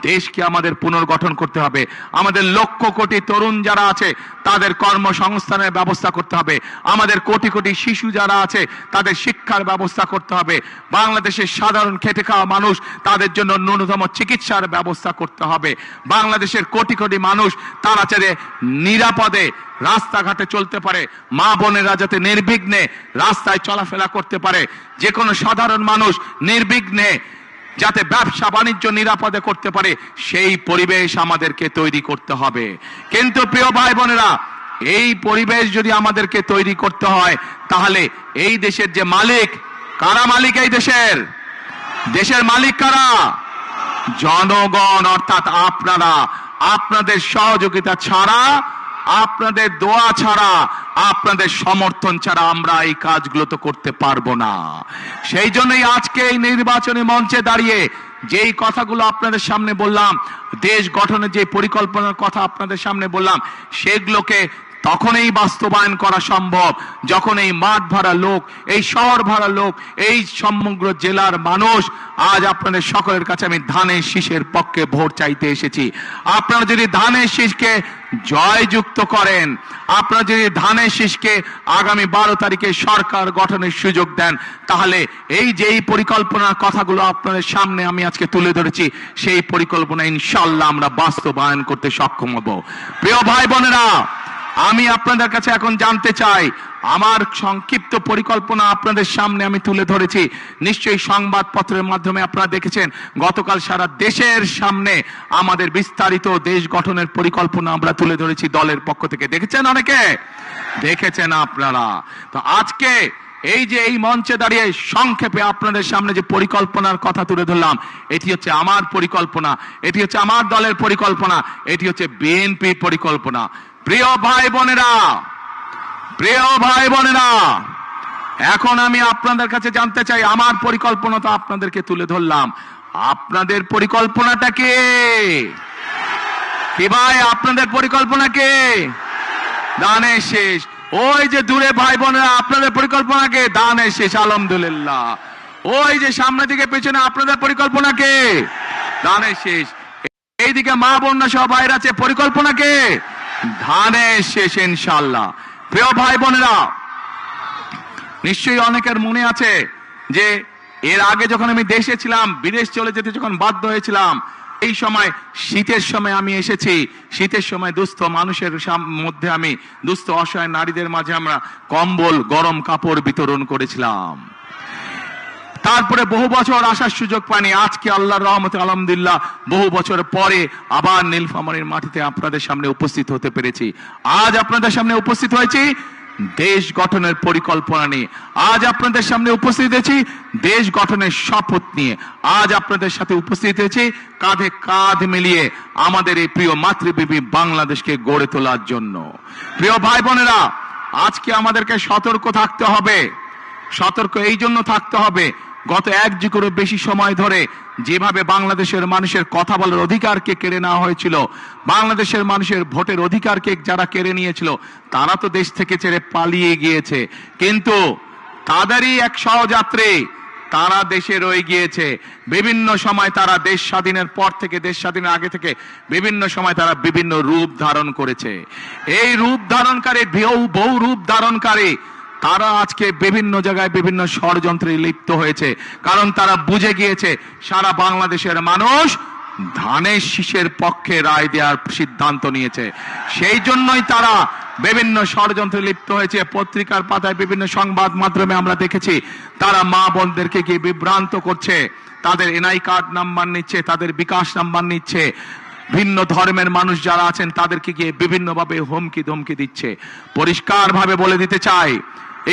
দেশকে আমাদের পুনর্গঠন করতে হবে। আমাদের লক্ষ কোটি তরুণ যারা আছে তাদের কর্মসংস্থানের ব্যবস্থা করতে হবে। আমাদের কোটি কোটি শিশু যারা আছে তাদের শিক্ষার ব্যবস্থা করতে হবে। বাংলাদেশের সাধারণ খেটে খাওয়া মানুষ, তাদের জন্য ন্যূনতম চিকিৎসার ব্যবস্থা করতে হবে। বাংলাদেশের কোটি কোটি মানুষ তারা যাতে নিরাপদে রাস্তাঘাটে চলতে পারে, মা বোনেরা যাতে নির্বিঘ্নে রাস্তায় চলাফেরা করতে পারে, যে কোনো সাধারণ মানুষ নির্বিঘ্নে যাতে ব্যবসা বাণিজ্য নিরাপদে করতে পারে, সেই পরিবেশ আমাদেরকে তৈরি করতে হবে। কিন্তু প্রিয় ভাই বোনেরা, এই পরিবেশ যদি আমাদেরকে তৈরি করতে হয়, তাহলে এই দেশের যে মালিক, কারা মালিক এই দেশের? দেশের মালিক কারা? জনগণ, অর্থাৎ আপনারা। আপনাদের সহযোগিতা ছাড়া, আপনাদের দোয়া ছাড়া, আপনাদের সমর্থন ছাড়া আমরা এই কাজগুলো তো করতে পারবো না। সেই জন্যই আজকে এই নির্বাচনী মঞ্চে দাঁড়িয়ে যেই কথাগুলো আপনাদের সামনে বললাম, দেশ গঠনের যে পরিকল্পনার কথা আপনাদের সামনে বললাম, সেগুলোকে তখনই বাস্তবায়ন করা সম্ভব যখন এই মাঠ ভরা লোক, এই শহর ভরা লোক, এই সমগ্র জেলার মানুষ, আজ আপনাদের সকলের কাছে আমি ধানের শীষের পক্ষে ভোট চাইতে এসেছি। আপনারা যদি ধানের শীষকে জয়যুক্ত করেন, আপনারা যদি ধানের শীষকে আগামী 12 তারিখে সরকার গঠনের সুযোগ দেন, তাহলে এই যে এই পরিকল্পনার কথাগুলো আপনাদের সামনে আমি আজকে তুলে ধরেছি, সেই পরিকল্পনা ইনশাআল্লাহ আমরা বাস্তবায়ন করতে সক্ষম হব। প্রিয় ভাই বোনেরা, আমি আপনাদের কাছে এখন জানতে চাই, আমার সংক্ষিপ্ত পরিকল্পনা আপনাদের সামনে আমি তুলে ধরেছি। নিশ্চয়ই সংবাদপত্রের মাধ্যমে আপনারা দেখেছেন, গতকাল সারা দেশের সামনে আমাদের বিস্তারিত দেশ গঠনের পরিকল্পনা আমরা তুলে ধরেছি দলের পক্ষ থেকে। দেখেছেন অনেকে? দেখেছেন আপনারা। তো আজকে এই যে এই মঞ্চে দাঁড়িয়ে সংক্ষেপে আপনাদের সামনে যে পরিকল্পনার কথা তুলে ধরলাম, এটি হচ্ছে আমার পরিকল্পনা, এটি হচ্ছে আমার দলের পরিকল্পনা, এটি হচ্ছে বিএনপি পরিকল্পনা। প্রিয় ভাই বোনেরা, প্রিয় ভাই বোনেরা, এখন আমি আপনাদের কাছে জানতে চাই, আমার পরিকল্পনা তো আপনাদেরকে তুলে ধরলাম, আপনাদের পরিকল্পনাটা কি? কি ভাই, আপনাদের পরিকল্পনা কি? দানের শেষ। ওই যে দূরে ভাই বোনেরা, আপনাদের পরিকল্পনা কে? দানের শেষ, আলহামদুলিল্লাহ। ওই যে সামনের দিকে পেছনে, আপনাদের পরিকল্পনা কে? দানের শেষ। এইদিকে মা বোনরা সব বাইরে আছে, পরিকল্পনা কে? ধানের শেষ ইনশাআল্লাহ। প্রিয় ভাই বোনেরা, নিশ্চয়ই অনেকের মনে আছে যে এর আগে যখন আমি দেশে ছিলাম, বিদেশ চলে যেতে যখন বাধ্য হয়েছিলাম, এই সময় শীতের সময় আমি এসেছি। শীতের সময় দুস্থ মানুষের মধ্যে আমি, দুস্থ অসহায় নারীদের মাঝে আমরা কম্বল, গরম কাপড় বিতরণ করেছিলাম। তারপরে বহু বছর আসার সুযোগ পাইনি। আজকে আল্লাহর রহমতে আলহামদুলিল্লাহ বহু বছর পরে আবার নীলফামারীর মাটিতে আপনাদের সামনে উপস্থিত হতে পেরেছি। আজ আপনাদের সামনে উপস্থিত হয়েছি দেশ গঠনের পরিকল্পনা নিয়ে। আজ আপনাদের সামনে উপস্থিত হয়েছি দেশ গঠনের শপথ নিয়ে। আজ আপনাদের সাথে উপস্থিত হয়েছি কাঁধে কাঁধ মিলিয়ে আমাদের এই প্রিয় মাতৃভূমি বাংলাদেশকে গড়ে তোলার জন্য। প্রিয় ভাই বোনেরা, আজকে আমাদেরকে সতর্ক থাকতে হবে। সতর্ক এই জন্য থাকতে হবে, গত 1 যুগেরও বেশি সময় ধরে যেভাবে বাংলাদেশের মানুষের কথা বলার অধিকারকে কেড়ে নেওয়া হয়েছিল, বাংলাদেশের মানুষের ভোটের অধিকারকে যারা কেড়ে নিয়েছিল, তারা তো দেশ থেকে ছেড়ে পালিয়ে গিয়েছে। কিন্তু তাদেরই এক সহযাত্রী, তারা দেশে রয়ে গিয়েছে। বিভিন্ন সময় তারা দেশ স্বাধীনের পর থেকে, দেশ স্বাধীনের আগে থেকে বিভিন্ন সময় তারা বিভিন্ন রূপ ধারণ করেছে। এই রূপ ধারণকারী, বহু রূপ ধারণকারী, তারা আজকে বিভিন্ন জায়গায় বিভিন্ন ষড়যন্ত্রে লিপ্ত হয়েছে। কারণ তারা বুঝে গিয়েছে সারা বাংলাদেশের মানুষ ধানের শীষের পক্ষে রায় দেওয়ার সিদ্ধান্ত নিয়েছে। সেই জন্যই তারা বিভিন্ন ষড়যন্ত্রে লিপ্ত হয়েছে। পত্রিকার পাতায় বিভিন্ন সংবাদ মাধ্যমে আমরা দেখেছি তারা মা বোনদেরকে গিয়ে বিভ্রান্ত করছে, তাদের এনআই কার্ড নাম্বার নিচ্ছে, তাদের বিকাশ নাম্বার নিচ্ছে, ভিন্ন ধর্মের মানুষ যারা আছেন তাদেরকে গিয়ে বিভিন্নভাবে হুমকি ধমকি দিচ্ছে। পরিষ্কার ভাবে বলে দিতে চাই,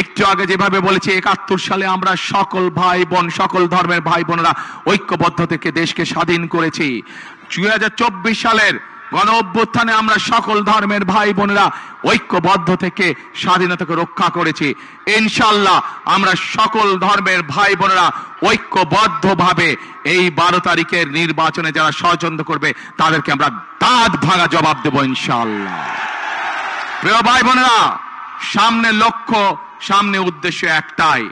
একটু আগে যেভাবে বলেছি 71 সালে আমরা সকল ভাই বোন, সকল ধর্মের ভাই বোনেরা ঐক্যবদ্ধ থেকে দেশকে স্বাধীন করেছি। 2024 সালের গণ অভ্যুত্থানে আমরা সকল ধর্মের ভাই বোনেরা ঐক্যবদ্ধ থেকে স্বাধীনতাকে রক্ষা করেছি। ইনশাআল্লাহ আমরা সকল ধর্মের ভাই বোনেরা ঐক্যবদ্ধভাবে এই 12 তারিখের নির্বাচনে যারা ষড়যন্ত্র করবে তাদেরকে আমরা দাঁত ভাঙা জবাব দেব ইনশাআল্লাহ। প্রিয় ভাই বোনেরা, সামনে লক্ষ্য, সামনে উদ্দেশ্য একটাই।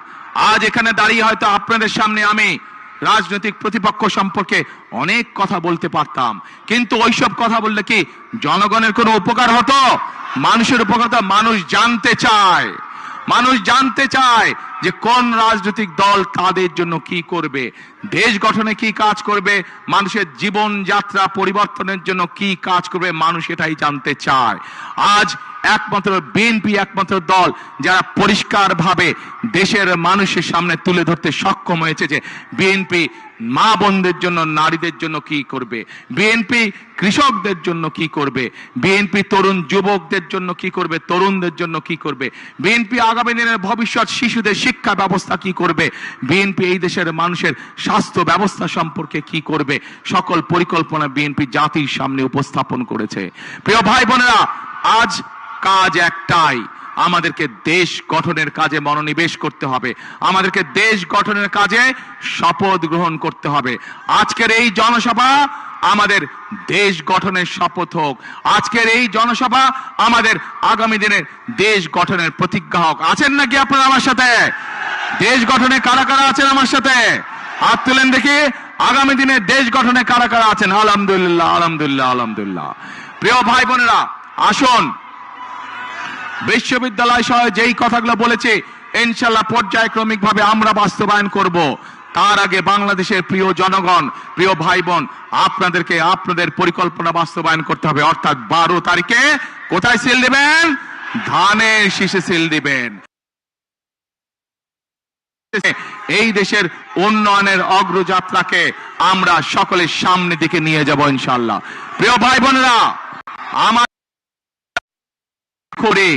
আজ এখানে দাঁড়িয়ে হয়তো আপনাদের সামনে আমি রাজনৈতিক প্রতিপক্ষ সম্পর্কে অনেক কথা বলতে পারতাম, কিন্তু ওইসব কথা বললে কি জনগণের কোনো উপকার হতো? মানুষের উপকার হতো? মানুষ জানতে চায়, মানুষ জানতে চায় যে কোন রাজনৈতিক দল তাদের জন্য কি করবে, দেশ গঠনে কি কাজ করবে, মানুষের জীবন যাত্রা পরিবর্তনের জন্য কি কাজ করবে, মানুষ এটাই জানতে চায়। আজ একমাত্র বিএনপি একমাত্র দল যারা পরিষ্কার ভাবে দেশের মানুষের সামনে তুলে ধরতে সক্ষম হয়েছে যে বিএনপি মা বোনদের জন্য, নারীদের জন্য কি করবে, বিএনপি কৃষকদের জন্য কি করবে, বিএনপি তরুণ যুবকদের জন্য কি করবে, তরুণদের জন্য কি করবে, বিএনপি আগামী দিনের ভবিষ্যৎ শিশুদের শিক্ষা ব্যবস্থা কি করবে, বিএনপি এই দেশের মানুষের স্বাস্থ্য ব্যবস্থা সম্পর্কে কি করবে, সকল পরিকল্পনা বিএনপি জাতির সামনে উপস্থাপন করেছে। প্রিয় ভাই বোনেরা, আজ কাজ একটাই, আমাদেরকে দেশ গঠনের কাজে মনোনিবেশ করতে হবে, আমাদেরকে দেশ গঠনের কাজে শপথ গ্রহণ করতে হবে। আজকের এই জনসভা আমাদের দেশ গঠনের শপথ হোক, আজকের এই জনসভা আমাদের আগামী দিনের দেশ গঠনের প্রতিজ্ঞা হোক। আছেন নাকি আপনারা আমার সাথে? দেশ গঠনে কারা কারা আছেন আমার সাথে? হাত তুলেন দেখি। আগামী দিনে দেশ গঠনে কারা কারা আছেন? আলহামদুলিল্লাহ, আলহামদুলিল্লাহ, আলহামদুলিল্লাহ। প্রিয় ভাই বোনেরা, আসুন বিশ্ববিদ্যালয় সহ যেই কথাগুলো বলেছে ইনশাআল্লাহ পর্যায়ক্রমিক ভাবে আমরা বাস্তবায়ন করব। তার আগে বাংলাদেশের প্রিয় জনগণ, প্রিয় ভাই বোন, আপনাদেরকে আপনাদের পরিকল্পনা বাস্তবায়ন করতে হবে। অর্থাৎ 12 তারিখে কোথায় সিল দিবেন? ধানের শীষে সিল দিবেন। এই দেশের উন্নয়নের অগ্রযাত্রাকে আমরা সকলের সামনে দিকে নিয়ে যাব ইনশাআল্লাহ। প্রিয় ভাই বোনেরা, আমার করে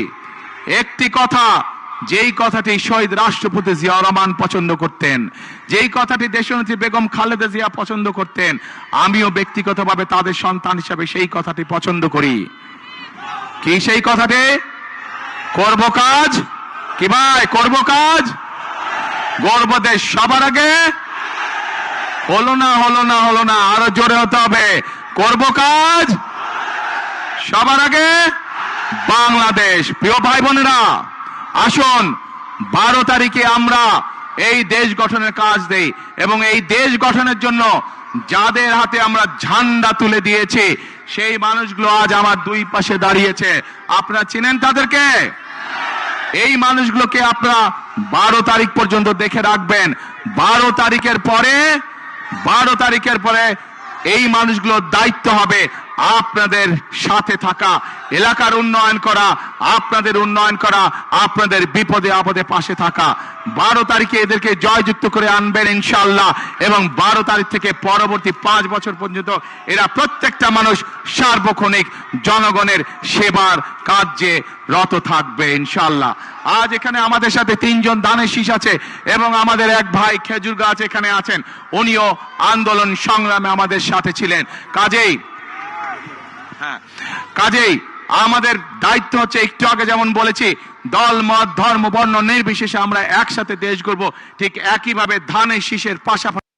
একটি কথা, যেই কথাটি শহীদ রাষ্ট্রপতি জিয়াউর রহমান পছন্দ করতেন, যেই কথাটি দেশনেত্রী বেগম খালেদা জিয়া পছন্দ করতেন, আমিও ব্যক্তিগতভাবে তাদের সন্তান হিসাবে সেই কথাটি পছন্দ করি। কি সেই কথাটি? করব কাজ, কি ভাই করব কাজ, গর্ব দেশ সবার আগে। হলো না, হলো না, হলো না, আরো জোরে হতে হবে। করব কাজ সবার আগে, বাংলাদেশ। প্রিয় ভাই বোনেরা, আসুন 12 তারিখে আমরা এই দেশ গঠনের কাজ দেই এবং এই দেশ গঠনের জন্য যাদের হাতে আমরা ঝান্ডা তুলে দিয়েছি সেই মানুষগুলো আজ আমার দুই পাশে দাঁড়িয়েছে। আপনারা চিনেন তাদেরকে? এই মানুষগুলোকে আপনারা 12 তারিখ পর্যন্ত দেখে রাখবেন। 12 তারিখের পরে এই মানুষগুলোর দায়িত্ব হবে আপনাদের সাথে থাকা, এলাকার উন্নয়ন করা, আপনাদের উন্নয়ন করা, আপনাদের বিপদে আপদে পাশে থাকা। 12 তারিখে এদেরকে জয়যুক্ত করে আনবেন ইনশাআল্লাহ এবং 12 তারিখ থেকে পরবর্তী 5 বছর পর্যন্ত এরা প্রত্যেকটা মানুষ সার্বক্ষণিক জনগণের সেবার কাজে রত থাকবে ইনশাআল্লাহ। আজ এখানে আমাদের সাথে 3 জন দানের শীষ আছে এবং আমাদের এক ভাই খেজুর গাছ এখানে আছেন, উনিও আন্দোলন সংগ্রামে আমাদের সাথে ছিলেন। কাজেই আমাদের দায়িত্ব হচ্ছে, একটু আগে যেমন বলেছি, দল মত ধর্ম বর্ণ নির্বিশেষে আমরা একসাথে দেশ গড়ব, ঠিক একইভাবে ধানের শীষের পাশাপাশি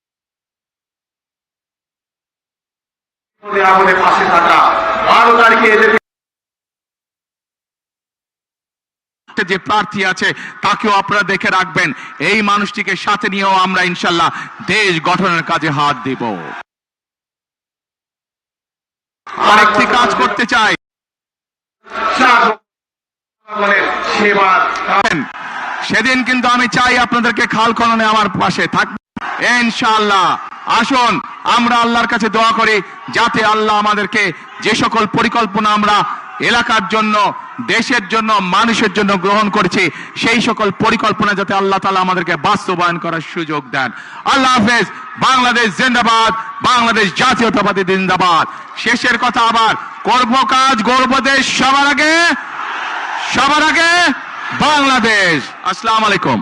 আমাদের পাশে থাকা। 12 তারিখে যে প্রার্থী আছে তাকেও আপনারা দেখে রাখবেন। এই মানুষটিকে সাথে নিয়েও আমরা ইনশাআল্লাহ দেশ গঠনের কাজে হাত দিব। আরেকটি কাজ করতে চাই, সেদিন কিন্তু আমি চাই আপনাদেরকে খাল খননে আমার পাশে থাকবেন ইনশাআল্লাহ। আসুন আমরা আল্লাহর কাছে দোয়া করি যাতে আল্লাহ আমাদেরকে যে সকল পরিকল্পনা আমরা এলাকার জন্য, দেশের জন্য, মানুষের জন্য গ্রহণ করেছি, সেই সকল পরিকল্পনা যাতে আল্লাহ তাআলা আমাদেরকে বাস্তবায়ন করার সুযোগ দেন। আল্লাহ হাফেজ। বাংলাদেশ জিন্দাবাদ, বাংলাদেশ জাতীয়তাবাদী জিন্দাবাদ। শেষের কথা আবার, করব কাজ গর্ব দেশ, সবার আগে বাংলাদেশ। আসসালামু আলাইকুম।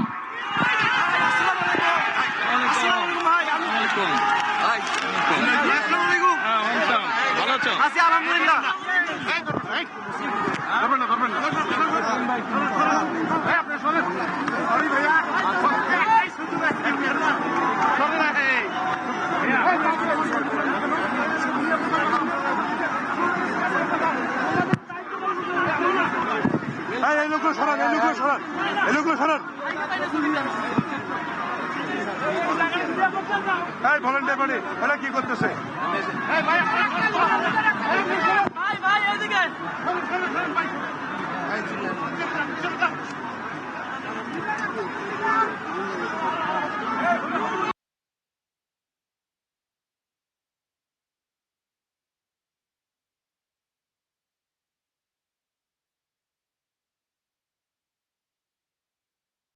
কি করতেছে? ভাই এদিকে